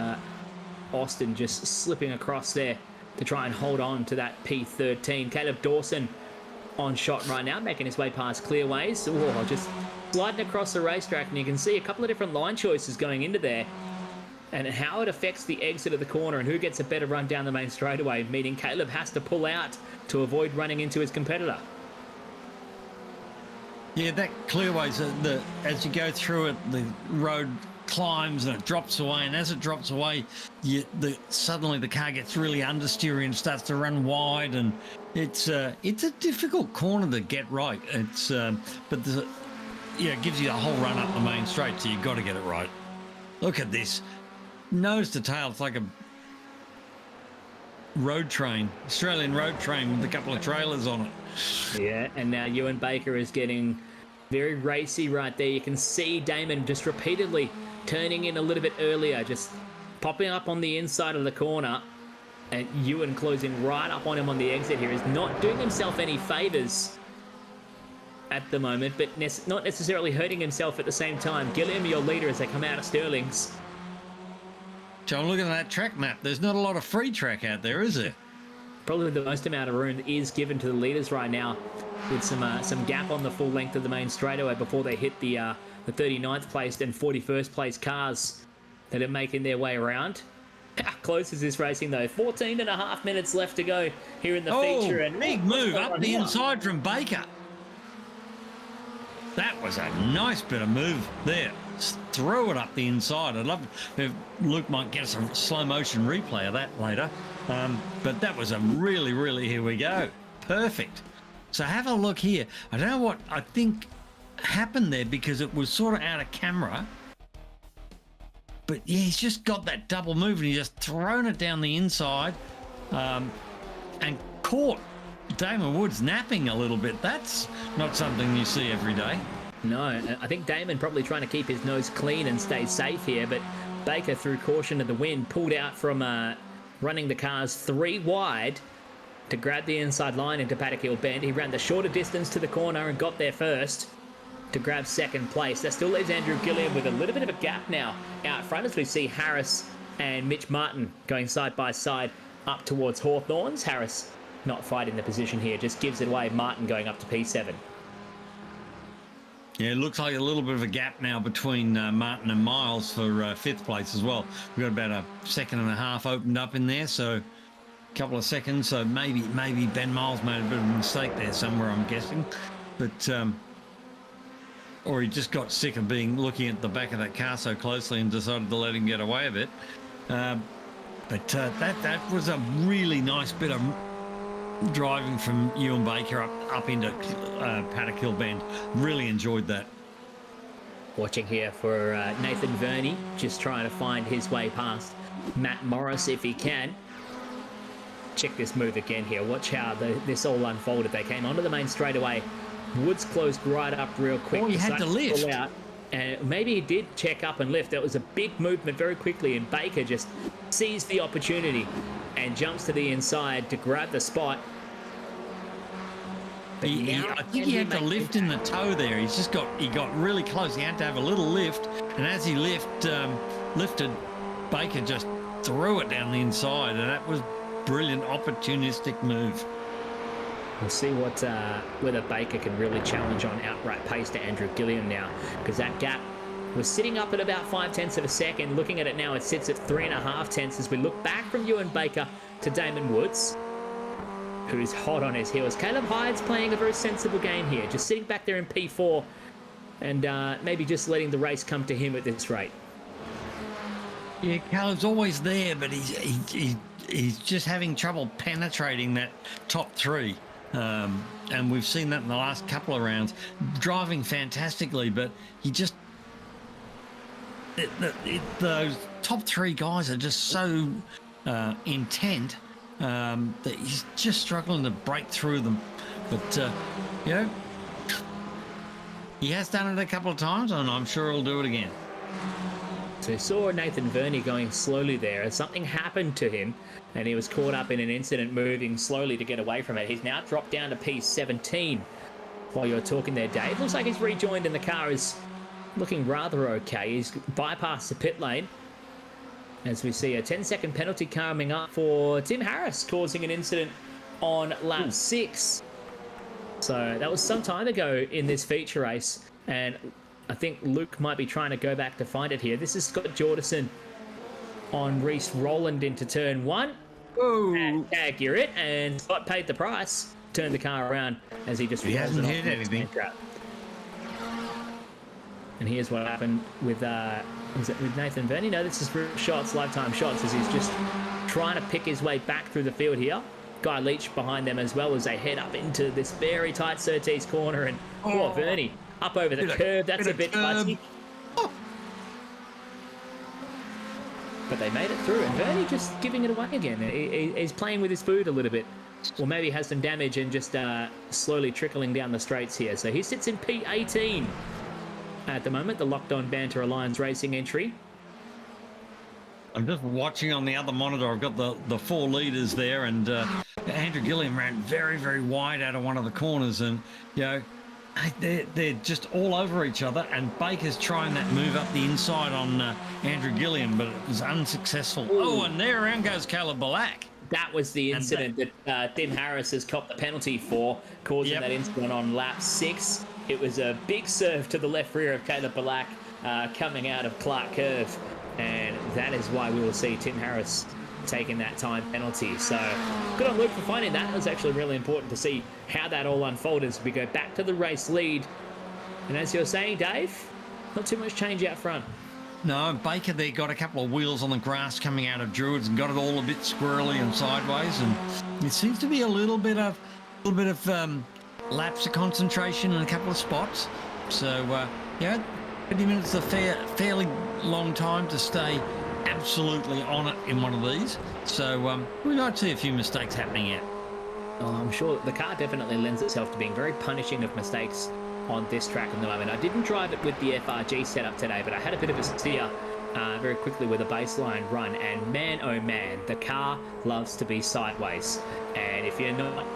Austin just slipping across there to try and hold on to that P13. Caleb Dawson on shot right now, making his way past Clearways. Oh, just sliding across the racetrack, and you can see a couple of different line choices going into there, and how it affects the exit of the corner and who gets a better run down the main straightaway, meaning Caleb has to pull out to avoid running into his competitor. Yeah, that clearways, as you go through it, the road climbs and it drops away, and as it drops away, suddenly the car gets really understeery and starts to run wide, and it's a difficult corner to get right. It's but it gives you a whole run up the main straight, so you've got to get it right. Look at this, nose to tail. It's like a road train, Australian road train with a couple of trailers on it. Yeah, and now Ewan Baker is getting very racy right there. You can see Damon just repeatedly turning in a little bit earlier, just popping up on the inside of the corner, and Ewan closing right up on him on the exit here. Is not doing himself any favours at the moment, but not necessarily hurting himself at the same time. Gilliam, your leader, as they come out of Sterling's. John, look at that track map. There's not a lot of free track out there, is there? Probably the most amount of room is given to the leaders right now, with some gap on the full length of the main straightaway before they hit the 39th placed and 41st placed cars that are making their way around. How close is this racing though? 14 and a half minutes left to go here in the feature. And big move up the inside from Baker. That was a nice bit of move there. Just throw it up the inside. I'd love if Luke might get us a slow motion replay of that later. But that was a really, here we go. Perfect. So have a look here. I don't know what I think happened there because it was sort of out of camera. But yeah, he's just got that double move and he's just thrown it down the inside and caught Damon Woods napping a little bit. That's not something you see every day. No, I think Damon probably trying to keep his nose clean and stay safe here, but Baker, through caution of the wind, pulled out from running the cars 3 wide to grab the inside line into Paddock Hill Bend. He ran the shorter distance to the corner and got there first to grab second place. That still leaves Andrew Gilliam with a little bit of a gap now out front as we see Harris and Mitch Martin going side by side up towards Hawthorns. Harris not fighting the position here, just gives it away. Martin going up to P7. Yeah, it looks like a little bit of a gap now between Martin and Miles for 5th place as well. We've got about a second and a half opened up in there, so a couple of seconds. So maybe Ben Miles made a bit of a mistake there somewhere, I'm guessing. But or he just got sick of looking at the back of that car so closely and decided to let him get away with it. But that was a really nice bit of driving from Ewan Baker up into Paddock Hill Bend. Really enjoyed that. Watching here for Nathan Verney, just trying to find his way past Matt Morris if he can. Check this move again here. Watch how this all unfolded. They came onto the main straightaway. Woods closed right up real quick. Oh, he had to lift. Out, and maybe he did check up and lift. That was a big movement very quickly, and Baker just seized the opportunity and jumps to the inside to grab the spot. I think he had to lift in the toe there. He got really close. He had to have a little lift, and as he lifted, Baker just threw it down the inside, and that was brilliant opportunistic move. We'll see whether Baker can really challenge on outright pace to Andrew Gilliam now, because that gap was sitting up at about 0.5 of a second. Looking at it now, it sits at 3.5 tenths as we look back from Ewan Baker to Damon Woods, who's hot on his heels. Caleb Hyde's playing a very sensible game here, just sitting back there in P4 and maybe just letting the race come to him at this rate. Yeah, Caleb's always there, but he's just having trouble penetrating that top 3. And we've seen that in the last couple of rounds. Driving fantastically, but he just... those top 3 guys are just so intent that he's just struggling to break through them. But, he has done it a couple of times, and I'm sure he'll do it again. So we saw Nathan Verney going slowly there as something happened to him and he was caught up in an incident moving slowly to get away from it. He's now dropped down to P17 while you're talking there, Dave. Looks like he's rejoined and the car is looking rather okay. He's bypassed the pit lane as we see a 10-second penalty coming up for Tim Harris, causing an incident on lap 6. So that was some time ago in this feature race, and I think Luke might be trying to go back to find it here. This is Scott Jordison on Reese Rowland into turn 1. Oh, accurate, and Scott paid the price. Turned the car around as he just hasn't hit anything. And here's what happened with with Nathan Verney? No, this is for shots, lifetime shots, as he's just trying to pick his way back through the field here. Guy Leach behind them as well as they head up into this very tight Surtees corner, and Verney up over the curve. That's a bit fuzzy. But they made it through, and Verney just giving it away again. He's playing with his food a little bit. Or maybe has some damage and just slowly trickling down the straights here. So he sits in P18 at the moment, the Locked On Banter Alliance Racing entry. I'm just watching on the other monitor. I've got the 4 leaders there, and Andrew Gilliam ran very, very wide out of one of the corners, and they're just all over each other, and Baker's trying that move up the inside on Andrew Gilliam, but it was unsuccessful. Ooh. Oh, and there around goes Caleb Balak. That was the incident that Tim Harris has copped the penalty for, causing that incident on lap 6. It was a big serve to the left rear of Caleb Balak coming out of Clark Curve, and that is why we will see Tim Harris taking that time penalty. So good on Luke for finding that. It was actually really important to see how that all unfolded as we go back to the race lead And as you're saying, Dave, not too much change out front. No, Baker there got a couple of wheels on the grass coming out of Druids and got it all a bit squirrely and sideways, and it seems to be a little bit of lapse of concentration in a couple of spots. So yeah, 30 minutes is a fairly long time to stay absolutely on it in one of these. So we might see a few mistakes happening out. Oh, I'm sure the car definitely lends itself to being very punishing of mistakes on this track at the moment. I didn't drive it with the FRG setup today, but I had a bit of a steer very quickly with a baseline run, and man, oh man, the car loves to be sideways. And if you're not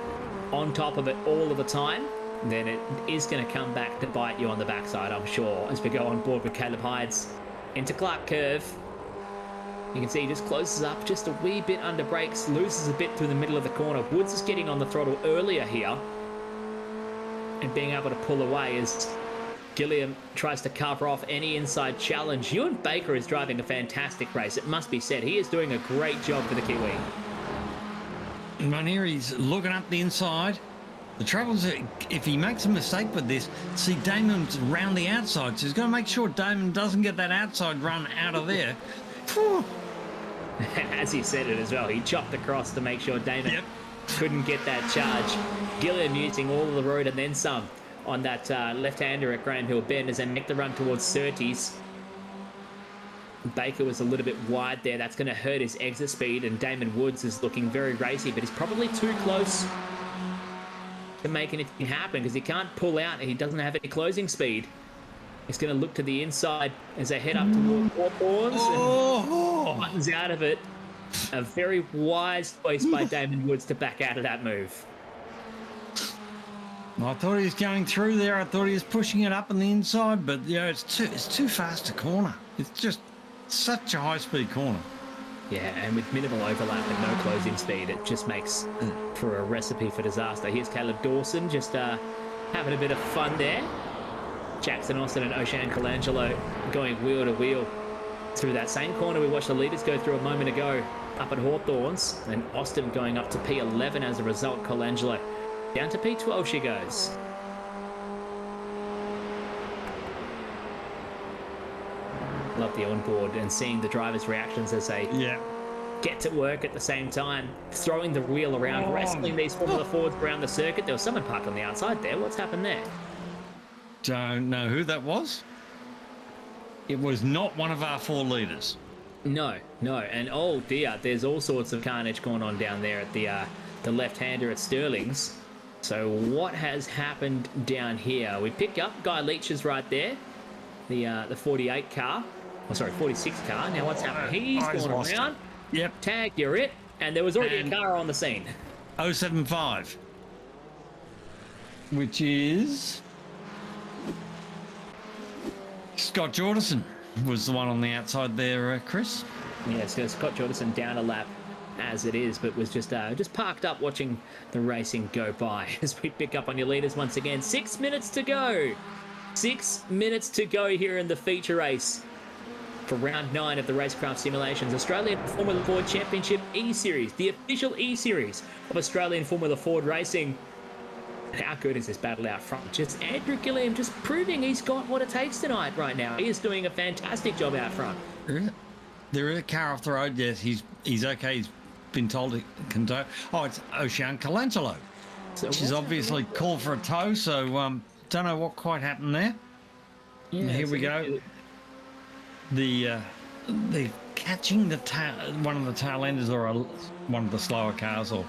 on top of it all of the time, then it is going to come back to bite you on the backside, I'm sure, as we go on board with Caleb Hydes into Clark Curve. You can see he just closes up just a wee bit under brakes, loses a bit through the middle of the corner. Woods is getting on the throttle earlier here and being able to pull away as Gilliam tries to cover off any inside challenge. Ewan Baker is driving a fantastic race, it must be said. He is doing a great job for the Kiwi. And here he's looking up the inside. The trouble is, if he makes a mistake with this, see, Damon's round the outside, so he's got to make sure Damon doesn't get that outside run out of there. As he said it as well, he chopped across to make sure Damon couldn't get that charge. Gilliam using all of the road and then some on that left-hander at Graham Hill Bend as they make the run towards Surtees. Baker was a little bit wide there. That's going to hurt his exit speed, and Damon Woods is looking very racy, but he's probably too close to make anything happen because he can't pull out and he doesn't have any closing speed. He's going to look to the inside as they head up toward Hawthorns and buttons out of it. A very wise choice by Damon Woods to back out of that move. I thought he was going through there. I thought he was pushing it up on the inside, but yeah, it's too fast to corner. It's just such a high-speed corner. Yeah, and with minimal overlap and no closing speed, it just makes for a recipe for disaster. Here's Caleb Dawson just having a bit of fun there. Jackson Austin and O'Shan Colangelo going wheel to wheel through that same corner we watched the leaders go through a moment ago up at Hawthorns, and Austin going up to P11 as a result. Colangelo down to P12 she goes. Love the onboard and seeing the drivers' reactions as they get to work at the same time, throwing the wheel around, wrestling these Formula Fords around the circuit. There was someone parked on the outside there. What's happened there? Don't know who that was. It was not one of our four leaders. No. And oh dear, there's all sorts of carnage going on down there at the left-hander at Sterling's. So what has happened down here? We pick up Guy Leach's right there, the 48 car. Oh, sorry, 46 car. Now what's happened? He's gone around. Yep. Tag, you're it. And there was already a car on the scene. 075. Which is Scott Jordison was the one on the outside there, Chris. Yeah, so Scott Jordison down a lap as it is, but was just parked up watching the racing go by as we pick up on your leaders once again. 6 minutes to go. 6 minutes to go here in the feature race for round 9 of the RaceKraft Simulations Australian Formula Ford Championship eSeries, the official eSeries of Australian Formula Ford Racing. How good is this battle out front? Just Andrew Gilliam just proving he's got what it takes tonight right now. He is doing a fantastic job out front. There is a car off the road. Yes, he's okay. He's been told he can tow. Oh, it's O'Shan Colangelo. So She's obviously called for a tow, so don't know what quite happened there. Yeah, and here we go. The catching the tail, one of the tail enders or one of the slower cars, or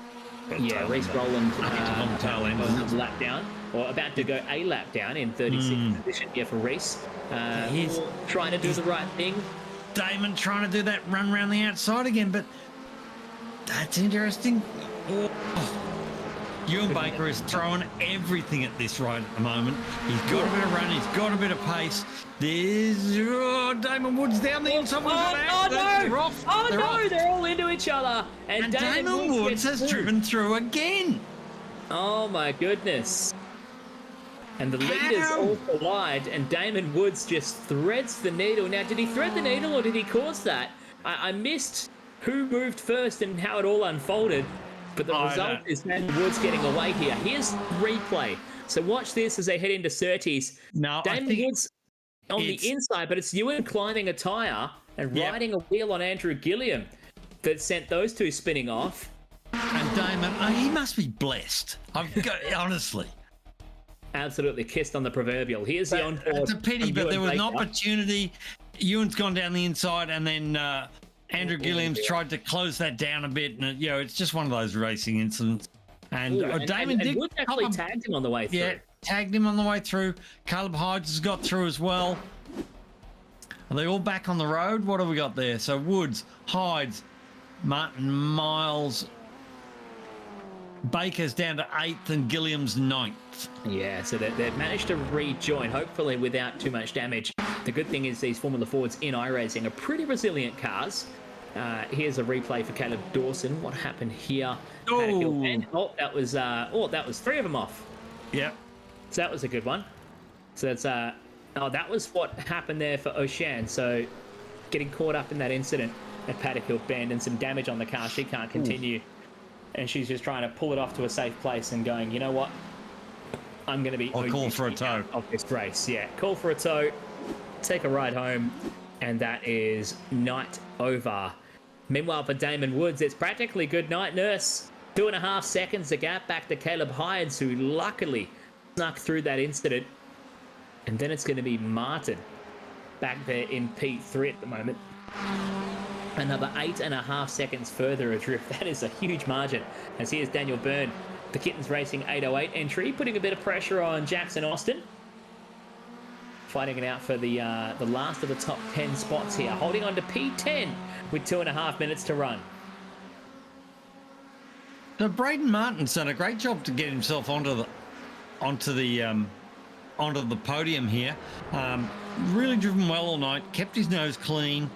Reece Rowland on the tail end. lap down, or about to go a lap down in 36th position here for Reece. He's trying to do the right thing. Damon trying to do that run around the outside again, but that's interesting. Ewan Baker is throwing everything at this right at the moment. He's got a bit of run, he's got a bit of pace. There's Damon Woods down the inside. They're all into each other. And Damon Woods has driven through again. Oh my goodness. And the leaders all collide, and Damon Woods just threads the needle. Now, did he thread the needle or did he cause that? I missed who moved first and how it all unfolded. But the result is Damon Woods getting away here. Here's replay So watch this as they head into Surtees. No, I Damon think Woods on the inside, but it's Ewan climbing a tyre and riding a wheel on Andrew Gilliam that sent those two spinning off. And Damon, he must be blessed. Honestly. Absolutely kissed on the proverbial. Here's the onboard. It's a pity, from but Ewan there was an Baker. opportunity. Ewan's gone down the inside, and then Andrew Gilliam's tried to close that down a bit. And, it's just one of those racing incidents. And Damon did Woods actually tagged him on the way through. Yeah, tagged him on the way through. Caleb Hydes has got through as well. Are they all back on the road? What have we got there? So Woods, Hydes, Martin, Miles, Baker's down to 8th and Gilliam's 9th. Yeah, so they've managed to rejoin, hopefully without too much damage. The good thing is these Formula Fords in iRacing are pretty resilient cars. Here's a replay for Caleb Dawson. What happened here? That was 3 of them off. Yep. So that was a good one. So that's that was what happened there for Ocean. So getting caught up in that incident at Paddock Hill Bend and some damage on the car. She can't continue. And she's just trying to pull it off to a safe place and going, you know what? I'm going to be... I'll call for a tow. ...of this race. Yeah, call for a tow, take a ride home, and that is night over. Meanwhile, for Damon Woods, it's practically good night, nurse. 2.5 seconds, the gap back to Caleb Hydes, who luckily snuck through that incident. And then it's going to be Martin back there in P3 at the moment. Another 8.5 seconds further adrift. That is a huge margin. As here's Daniel Byrne, the Kittens Racing 808 entry, putting a bit of pressure on Jackson Austin. Fighting it out for the last of the top 10 spots here. Holding on to P10 with 2.5 minutes to run. So Braden Martin's done a great job to get himself onto the podium here. Really driven well all night, kept his nose clean.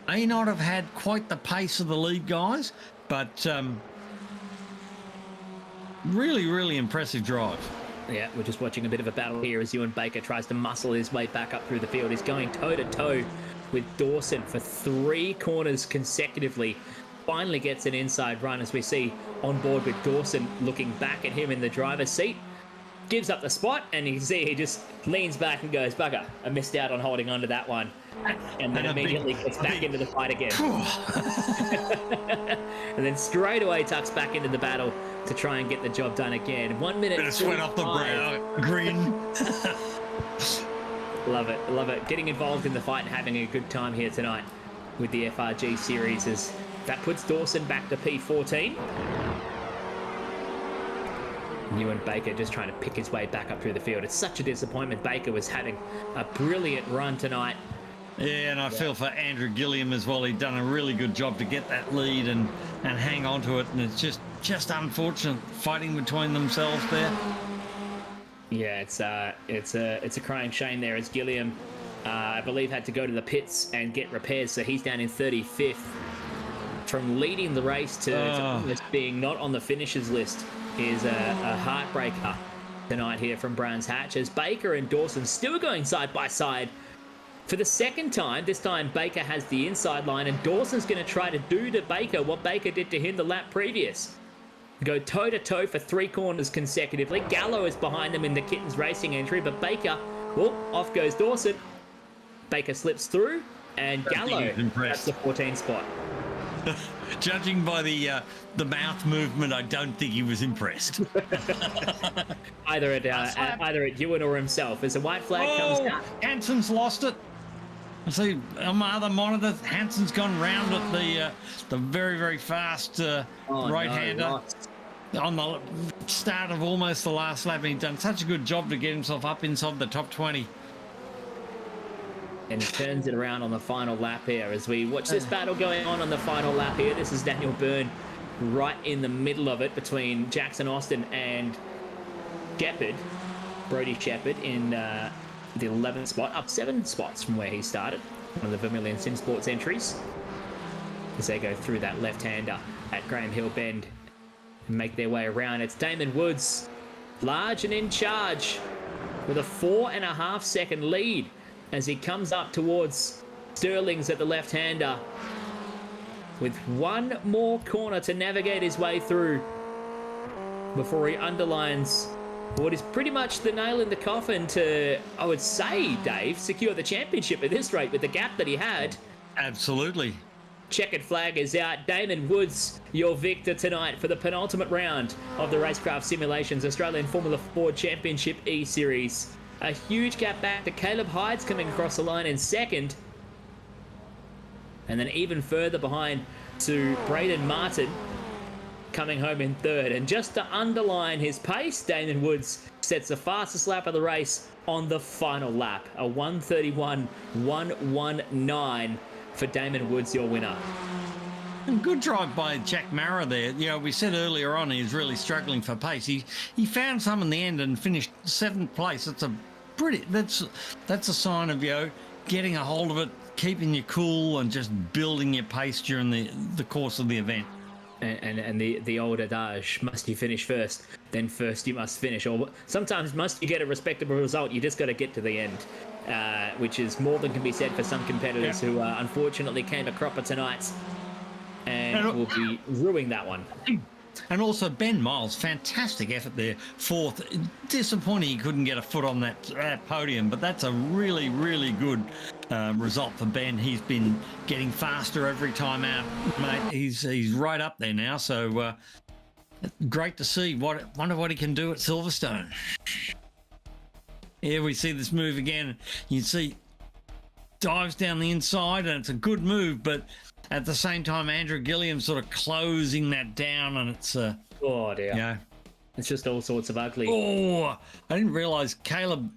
May not have had quite the pace of the lead guys, but really, really impressive drive. Yeah, we're just watching a bit of a battle here as Ewan Baker tries to muscle his way back up through the field. He's going toe-to-toe with Dawson for 3 corners consecutively. Finally gets an inside run as we see on board with Dawson looking back at him in the driver's seat. Gives up the spot, and you can see he just leans back and goes, bugger, I missed out on holding on to that one. And then immediately gets back into the fight again. And then straight away tucks back into the battle to try and get the job done again. 1 minute. Bit of sweat off the brow, grin. Love it, love it. Getting involved in the fight and having a good time here tonight with the FRG series. As that puts Dawson back to P14. Ewan Baker just trying to pick his way back up through the field. It's such a disappointment. Baker was having a brilliant run tonight. Yeah, and I feel for Andrew Gilliam as well. He'd done a really good job to get that lead and hang on to it, and it's just unfortunate fighting between themselves there. Yeah, it's a crying shame there as Gilliam, I believe, had to go to the pits and get repairs, so he's down in 35th. From leading the race to almost being not on the finishers list is a heartbreaker tonight here from Brands Hatch, as Baker and Dawson still going side by side for the second time. This time Baker has the inside line, and Dawson's going to try to do to Baker what Baker did to him the lap previous. Go toe-to-toe for 3 corners consecutively. Gallo is behind them in the Kittens Racing entry, but Baker, well, off goes Dawson. Baker slips through, and Gallo, that's the 14 spot. Judging by the mouth movement, I don't think he was impressed. either at Ewan or himself. As the white flag comes out. Hanson's lost it. I see on my other monitor, Hanson's gone round at the very, very fast right-hander on the start of almost the last lap. And he's done such a good job to get himself up inside the top 20. And turns it around on the final lap here as we watch this battle going on the final lap here. This is Daniel Byrne right in the middle of it between Jackson Austin and Shepard, Brody Shepard in the 11th spot, up 7 spots from where he started. One of the Vermilion Sim Sports entries. As they go through that left-hander at Graham Hill Bend and make their way around. It's Damon Woods, large and in charge with a 4.5 second lead as he comes up towards Sterling's at the left-hander with 1 more corner to navigate his way through before he underlines what is pretty much the nail in the coffin to, I would say, Dave, secure the championship at this rate with the gap that he had. Absolutely. Checkered flag is out. Damon Woods, your victor tonight for the penultimate round of the RaceKraft Simulations Australian Formula 4 Championship E-Series. A huge gap back to Caleb Hydes coming across the line in second. And then even further behind to Braden Martin coming home in third. And just to underline his pace, Damon Woods sets the fastest lap of the race on the final lap. A 1:31.119 for Damon Woods, your winner. And good drive by Jack Mara there. You know, we said earlier on he was really struggling for pace. He found some in the end and finished 7th place. That's a sign of, you know, getting a hold of it, keeping you cool, and just building your pace during the course of the event. And the old adage, must you finish first, then first you must finish. Or sometimes must you get a respectable result, you just got to get to the end. Which is more than can be said for some competitors who unfortunately came a cropper tonight and will be ruining that one. And also Ben Miles, fantastic effort there, 4th. Disappointing he couldn't get a foot on that podium, but that's a really, really good result for Ben. He's been getting faster every time out, mate. He's right up there now, so great to see. Wonder what he can do at Silverstone. Here we see this move again. You see dives down the inside, and it's a good move, but at the same time, Andrew Gilliam sort of closing that down, and it's oh dear. Yeah, it's just all sorts of ugly. Oh, I didn't realise Caleb.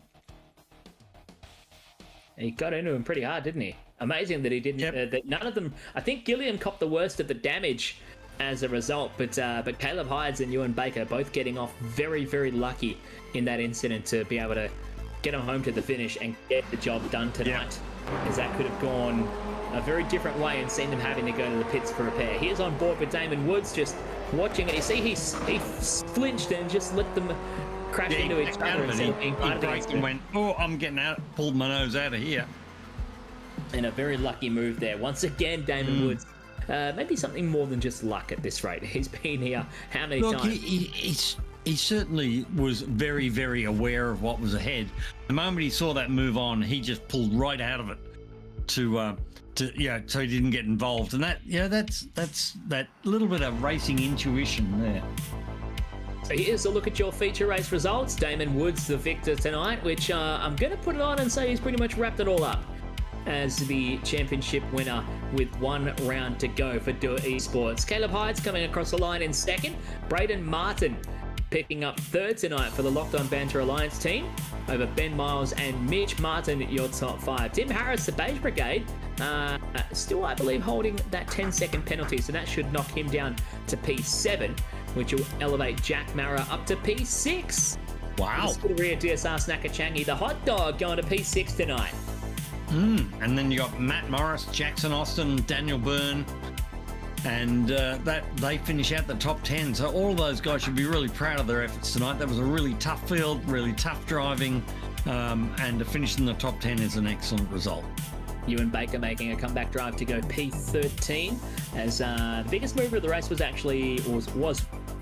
He got into him pretty hard, didn't he? Amazing that he didn't. That none of them. I think Gilliam copped the worst of the damage as a result, but Caleb Hydes and Ewan Baker both getting off very, very lucky in that incident to be able to get them home to the finish and get the job done tonight, as that could have gone a very different way and seen them having to go to the pits for repair. Here's on board with Damon Woods, just watching it. You see he flinched and just let them crash into each other instead of being part of the incident. And went, oh, I'm getting out, pulled my nose out of here. And a very lucky move there. Once again, Damon Woods. Maybe something more than just luck at this rate. He's been here how many times? He certainly was very, very aware of what was ahead. The moment he saw that move on, he just pulled right out of it so he didn't get involved. And that's that little bit of racing intuition there. So here's a look at your feature race results. Damon Woods, the victor tonight, which I'm going to put it on and say he's pretty much wrapped it all up as the championship winner with 1 round to go for Duo Esports. Caleb Hydes coming across the line in second. Braden Martin picking up 3rd tonight for the Locked On Banter Alliance team over Ben Miles and Mitch Martin, your top 5. Tim Harris, the Beige Brigade, still, I believe, holding that 10-second penalty, so that should knock him down to P7, which will elevate Jack Mara up to P6. Wow. Scuderia DSR Snacker Changi, the hot dog, going to P6 tonight. And then you got Matt Morris, Jackson Austin, Daniel Byrne, and that they finish out the top 10. So all of those guys should be really proud of their efforts tonight. That was a really tough field, really tough driving, and to finish in the top 10 is an excellent result. Ewan Baker making a comeback drive to go P13, as the biggest mover of the race was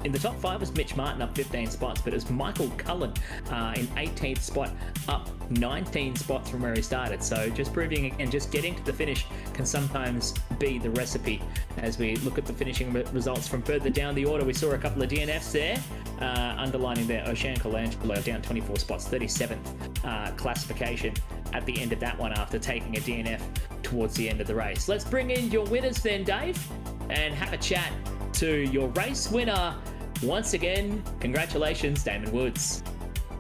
in the top 5 was Mitch Martin, up 15 spots, but it was Michael Cullen in 18th spot, up 19 spots from where he started. So just proving and just getting to the finish can sometimes be the recipe. As we look at the finishing results from further down the order, we saw a couple of DNFs there, underlining there Ocean Colangelo down 24 spots, 37th classification at the end of that one after taking a DNF towards the end of the race. Let's bring in your winners then, Dave, and have a chat to your race winner. Once again, congratulations, Damon Woods.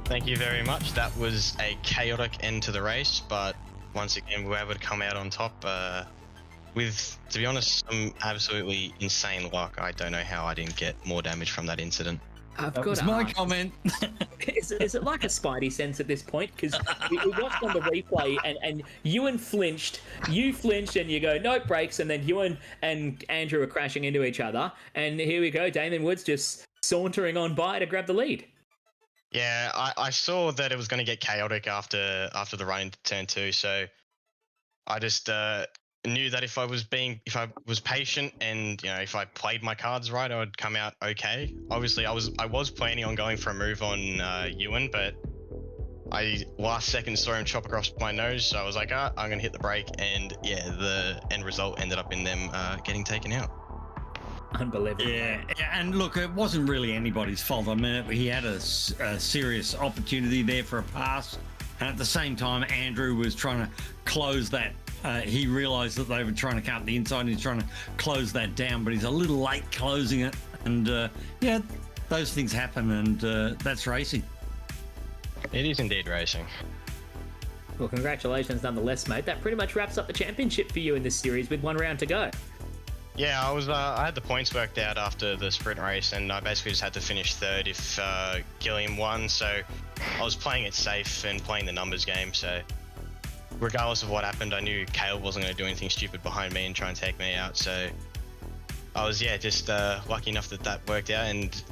Thank you very much. That was a chaotic end to the race, but once again, we were able to come out on top with, to be honest, some absolutely insane luck. I don't know how I didn't get more damage from that incident. That was my comment. Is it like a spidey sense at this point? Because we watched on the replay and Ewan flinched, you flinched, and you go, nope, brakes, and then Ewan and Andrew are crashing into each other. And here we go, Damon Woods just sauntering on by to grab the lead. Yeah, I saw that it was going to get chaotic after the run into turn 2, so I just knew that if I was patient and if I played my cards right, I would come out okay. Obviously, I was planning on going for a move on Ewan, but I last second saw him chop across my nose, so I was like, I'm gonna hit the brake, and yeah, the end result ended up in them getting taken out. Unbelievable. Yeah, and look, it wasn't really anybody's fault. I mean, he had a serious opportunity there for a pass, and at the same time, Andrew was trying to close that. He realised that they were trying to cut the inside, and he's trying to close that down, but he's a little late closing it. And yeah, those things happen, and that's racing. It is indeed racing. Well, congratulations nonetheless, mate. That pretty much wraps up the championship for you in this series with 1 round to go. Yeah, I had the points worked out after the sprint race, and I basically just had to finish third if Gilliam won. So I was playing it safe and playing the numbers game. So regardless of what happened, I knew Caleb wasn't going to do anything stupid behind me and try and take me out. So I was just lucky enough that worked out, and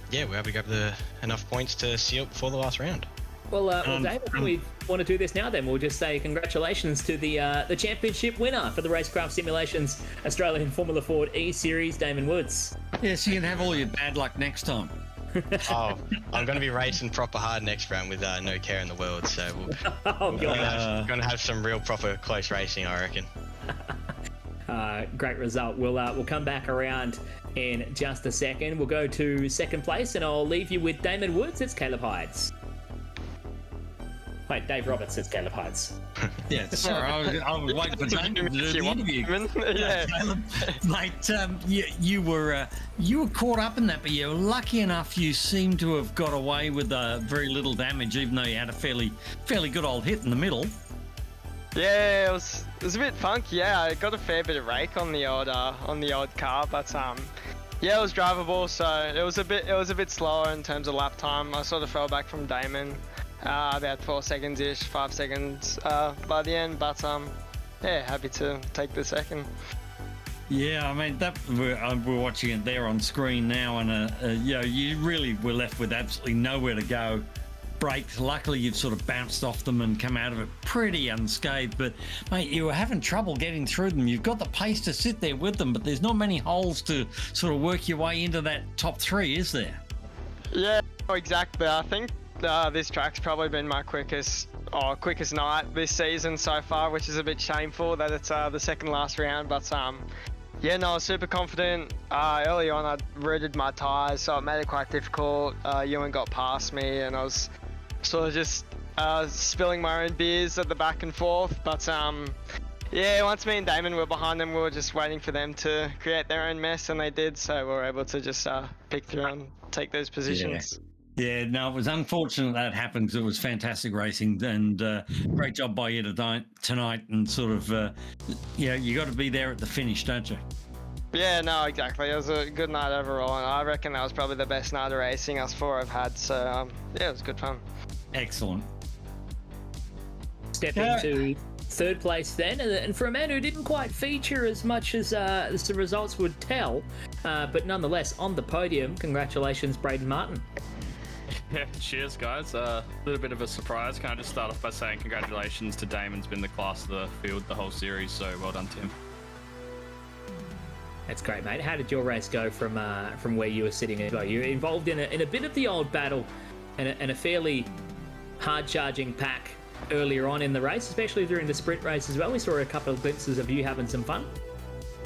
we're able to grab enough points to seal before the last round. Well, David, we want to do this now then. We'll just say congratulations to the championship winner for the RaceKraft Simulations Australian Formula Ford eSeries, Damon Woods. Yes, you can have all your bad luck next time. Oh, I'm going to be racing proper hard next round with no care in the world, so we're going to have some real proper close racing, I reckon. Great result. We'll come back around in just a second. We'll go to second place, and I'll leave you with Damon Woods. It's Caleb Hides. Wait, Dave Roberts. It's Caleb Hides. Yeah, sorry, I was waiting for Damon to do the interview. Yeah. Caleb, mate, you were caught up in that, but you were lucky enough. You seem to have got away with very little damage, even though you had a fairly good old hit in the middle. Yeah, it was a bit funky. Yeah, I got a fair bit of rake on the odd car, but yeah, it was drivable. So it was a bit slower in terms of lap time. I sort of fell back from Damon. About 4 seconds-ish, 5 seconds by the end, but yeah, happy to take the second. Yeah, I mean, we're watching it there on screen now, and you really were left with absolutely nowhere to go. Brakes, luckily you've sort of bounced off them and come out of it pretty unscathed, but mate, you were having trouble getting through them. You've got the pace to sit there with them, but there's not many holes to sort of work your way into that top 3, is there? Yeah, exactly. I think this track's probably been my quickest night this season so far, which is a bit shameful that it's the second last round, but yeah, no, I was super confident. Early on I rooted my tyres, so it made it quite difficult. Ewan got past me, and I was sort of just spilling my own beers at the back and forth, but yeah, once me and Damon were behind them, we were just waiting for them to create their own mess, and they did, so we were able to just pick through and take those positions. Yeah, no, it was unfortunate that happened, because it was fantastic racing, and great job by you tonight, and sort of, you got to be there at the finish, don't you? Yeah, no, exactly. It was a good night overall, and I reckon that was probably the best night of racing us 4 have had, so yeah, it was good fun. Excellent. Step into third place then, and for a man who didn't quite feature as much as the results would tell, but nonetheless on the podium, congratulations, Braden Martin. Yeah, cheers guys. A little bit of a surprise. Can I just start off by saying congratulations to Damon's been the class of the field the whole series, so well done to him. That's great, mate. How did your race go from where you were sitting as well? You're involved in a bit of the old battle and a fairly hard-charging pack earlier on in the race, especially during the sprint race as well. We saw a couple of glimpses of you having some fun.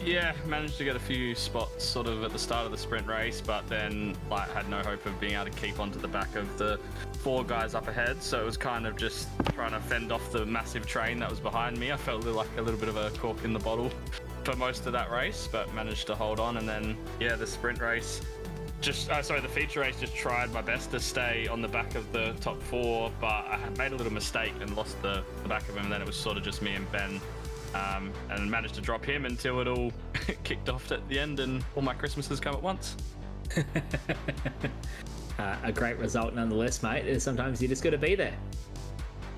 Yeah, managed to get a few spots sort of at the start of the sprint race, but then had no hope of being able to keep onto the back of the 4 guys up ahead, so it was kind of just trying to fend off the massive train that was behind me. I felt like a little bit of a cork in the bottle for most of that race, but managed to hold on. And then the sprint race the feature race just tried my best to stay on the back of the top 4, but I had made a little mistake and lost the back of him, and then it was sort of just me and Ben, and managed to drop him until it all kicked off at the end and all my Christmases come at once. A great result nonetheless, mate. Sometimes you just got to be there.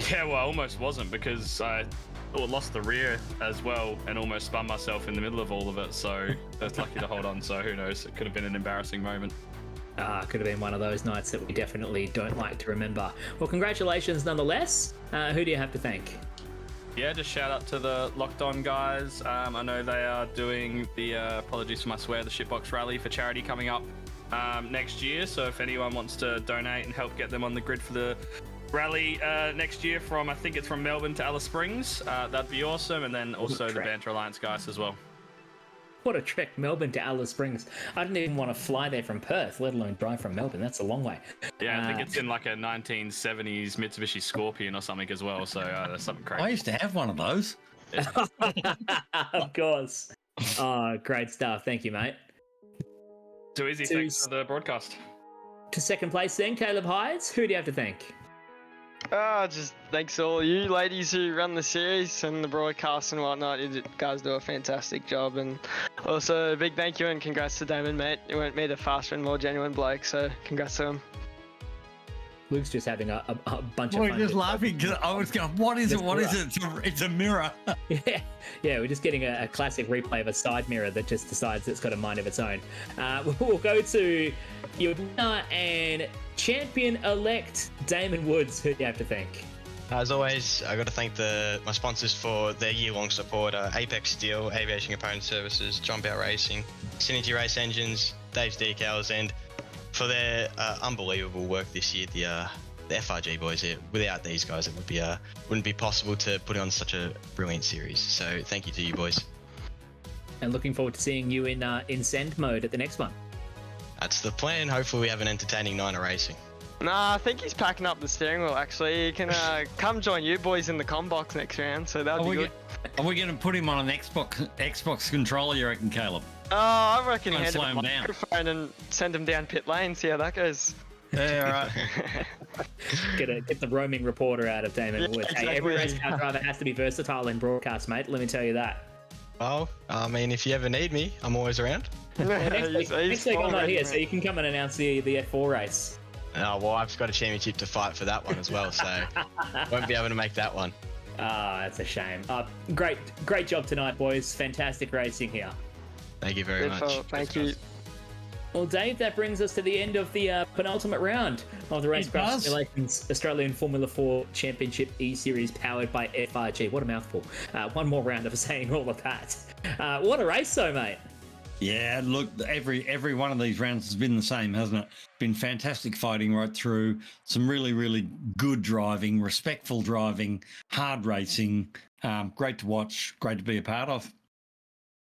Yeah, well, I almost wasn't, because I lost the rear as well and almost spun myself in the middle of all of it, so I was lucky to hold on. So who knows, it could have been an embarrassing moment. Could have been one of those nights that we definitely don't like to remember. Well, congratulations nonetheless. Who do you have to thank? Yeah, just shout out to the Locked On guys. I know they are doing the, apologies for my swear, the Shitbox Rally for charity coming up next year. So if anyone wants to donate and help get them on the grid for the rally next year I think it's from Melbourne to Alice Springs, that'd be awesome. And then also the Banter Alliance guys as well. What a trek, Melbourne to Alice Springs. I didn't even want to fly there from Perth, let alone drive from Melbourne. That's a long way. Yeah, I think it's in like a 1970s Mitsubishi Scorpion or something as well. So that's something crazy. I used to have one of those. Of course. Oh, great stuff. Thank you, mate. Too easy. Thanks for the broadcast. To second place then, Caleb Hydes. Who do you have to thank? Just thanks all you ladies who run the series and the broadcast and whatnot. You guys do a fantastic job, and also a big thank you and congrats to Damon, mate. You won't meet a faster and more genuine bloke, so congrats to him. Luke's just having a bunch of We're fun. just laughing because I was going, what is it? What is it? It's a mirror. Yeah, we're just getting a classic replay of a side mirror that just decides it's got a mind of its own. We'll go to your winner and champion-elect, Damon Woods. Who do you have to thank? As always, I got to thank my sponsors for their year-long support: Apex Steel, Aviation Component Services, Jump Out Racing, Synergy Race Engines, Dave's Decals, and for their unbelievable work this year, the FRG boys. Without these guys, it wouldn't be possible to put on such a brilliant series. So thank you to you boys. And looking forward to seeing you in send mode at the next one. That's the plan. Hopefully we have an entertaining night of racing. Nah, I think he's packing up the steering wheel, actually. He can come join you boys in the com box next round, so that'll be good. Are we going to put him on an Xbox controller, you reckon, Caleb? Oh, I reckon Try and hand slow him him a down. microphone and send him down pit lane, see how that goes. Yeah, right. Get the roaming reporter out of Damon Woods. exactly. Hey, every race car driver has to be versatile in broadcast, mate. Let me tell you that. Well, I mean, if you ever need me, I'm always around. Next week I'm not here, so you can come and announce the F4 race. Oh, well, I've got a championship to fight for that one as well, so won't be able to make that one. Ah, that's a shame. Great job tonight, boys. Fantastic racing here. Thank you very much. Thank you. Well, Dave, that brings us to the end of the penultimate round of the RaceKraft does. Simulations Australian Formula 4 Championship eSeries powered by FRG. What a mouthful. One more round of saying all of that. What a race, though, mate. Yeah, look, every one of these rounds has been the same, hasn't it? Been fantastic fighting right through, some really, really good driving, respectful driving, hard racing. Great to watch, great to be a part of.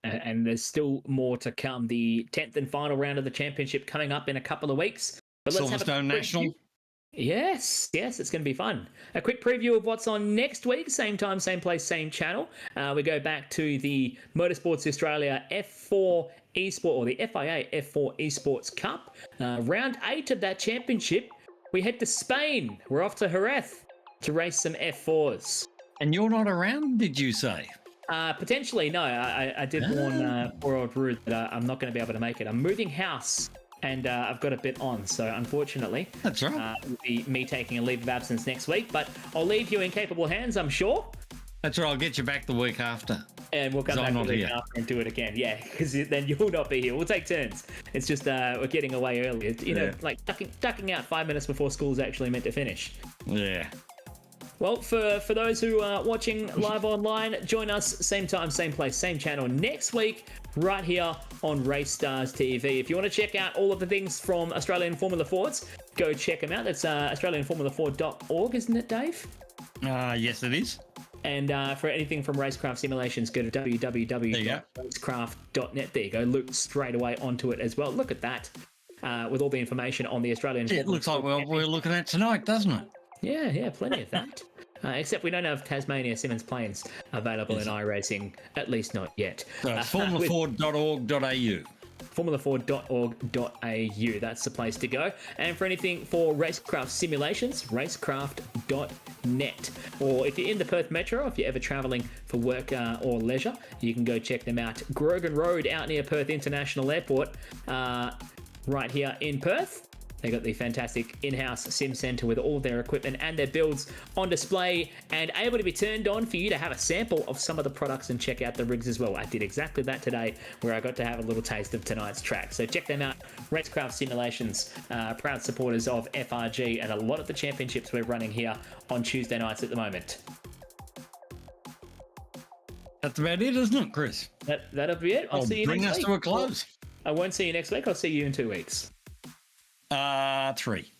And there's still more to come. The 10th and final round of the championship coming up in a couple of weeks. But let's have a Silverstone quick National. preview. Yes, it's going to be fun. A quick preview of what's on next week. Same time, same place, same channel. We go back to the Motorsports Australia F4 Esport, or the FIA F4 Esports Cup. Round 8 of that championship. We head to Spain. We're off to Jerez to race some F4s. And you're not around, did you say? Potentially, no. I did warn poor old Ruth that I'm not going to be able to make it. I'm moving house, and I've got a bit on. So, unfortunately, That's right. it will be me taking a leave of absence next week. But I'll leave you in capable hands, I'm sure. That's right. I'll get you back the week after. And we'll come 'Cause back I'm the not week here. after and do it again. Yeah, because then you'll not be here. We'll take turns. It's just we're getting away early. You know, Yeah. like ducking out 5 minutes before school's actually meant to finish. Yeah. Well, for those who are watching live online, join us same time, same place, same channel next week right here on Racestars TV. If you want to check out all of the things from Australian Formula Fords, go check them out. That's australianformula4.org, isn't it, Dave? Yes, it is. And for anything from RaceKraft Simulations, go to www.racecraft.net. There you go. Loop straight away onto it as well. Look at that. With all the information on the Australian... It looks like we're looking at tonight, doesn't it? Yeah, plenty of that. Except we don't have Tasmania Simmons Plains available in iRacing, at least not yet. So it's formula4.org.au. formula4.org.au, that's the place to go. And for anything for RaceKraft simulations, racecraft.net. Or if you're in the Perth Metro, if you're ever travelling for work or leisure, you can go check them out. Grogan Road out near Perth International Airport, right here in Perth. They got the fantastic in-house sim center with all their equipment and their builds on display and able to be turned on for you to have a sample of some of the products and check out the rigs as well. I did exactly that today, where I got to have a little taste of tonight's track. So check them out. RaceKraft Simulations, proud supporters of FRG and a lot of the championships we're running here on Tuesday nights at the moment. That's about it, isn't it, Chris? That'll be it. I'll see you bring next us week. to a close. I won't see you next week. I'll see you in 2 weeks. 3.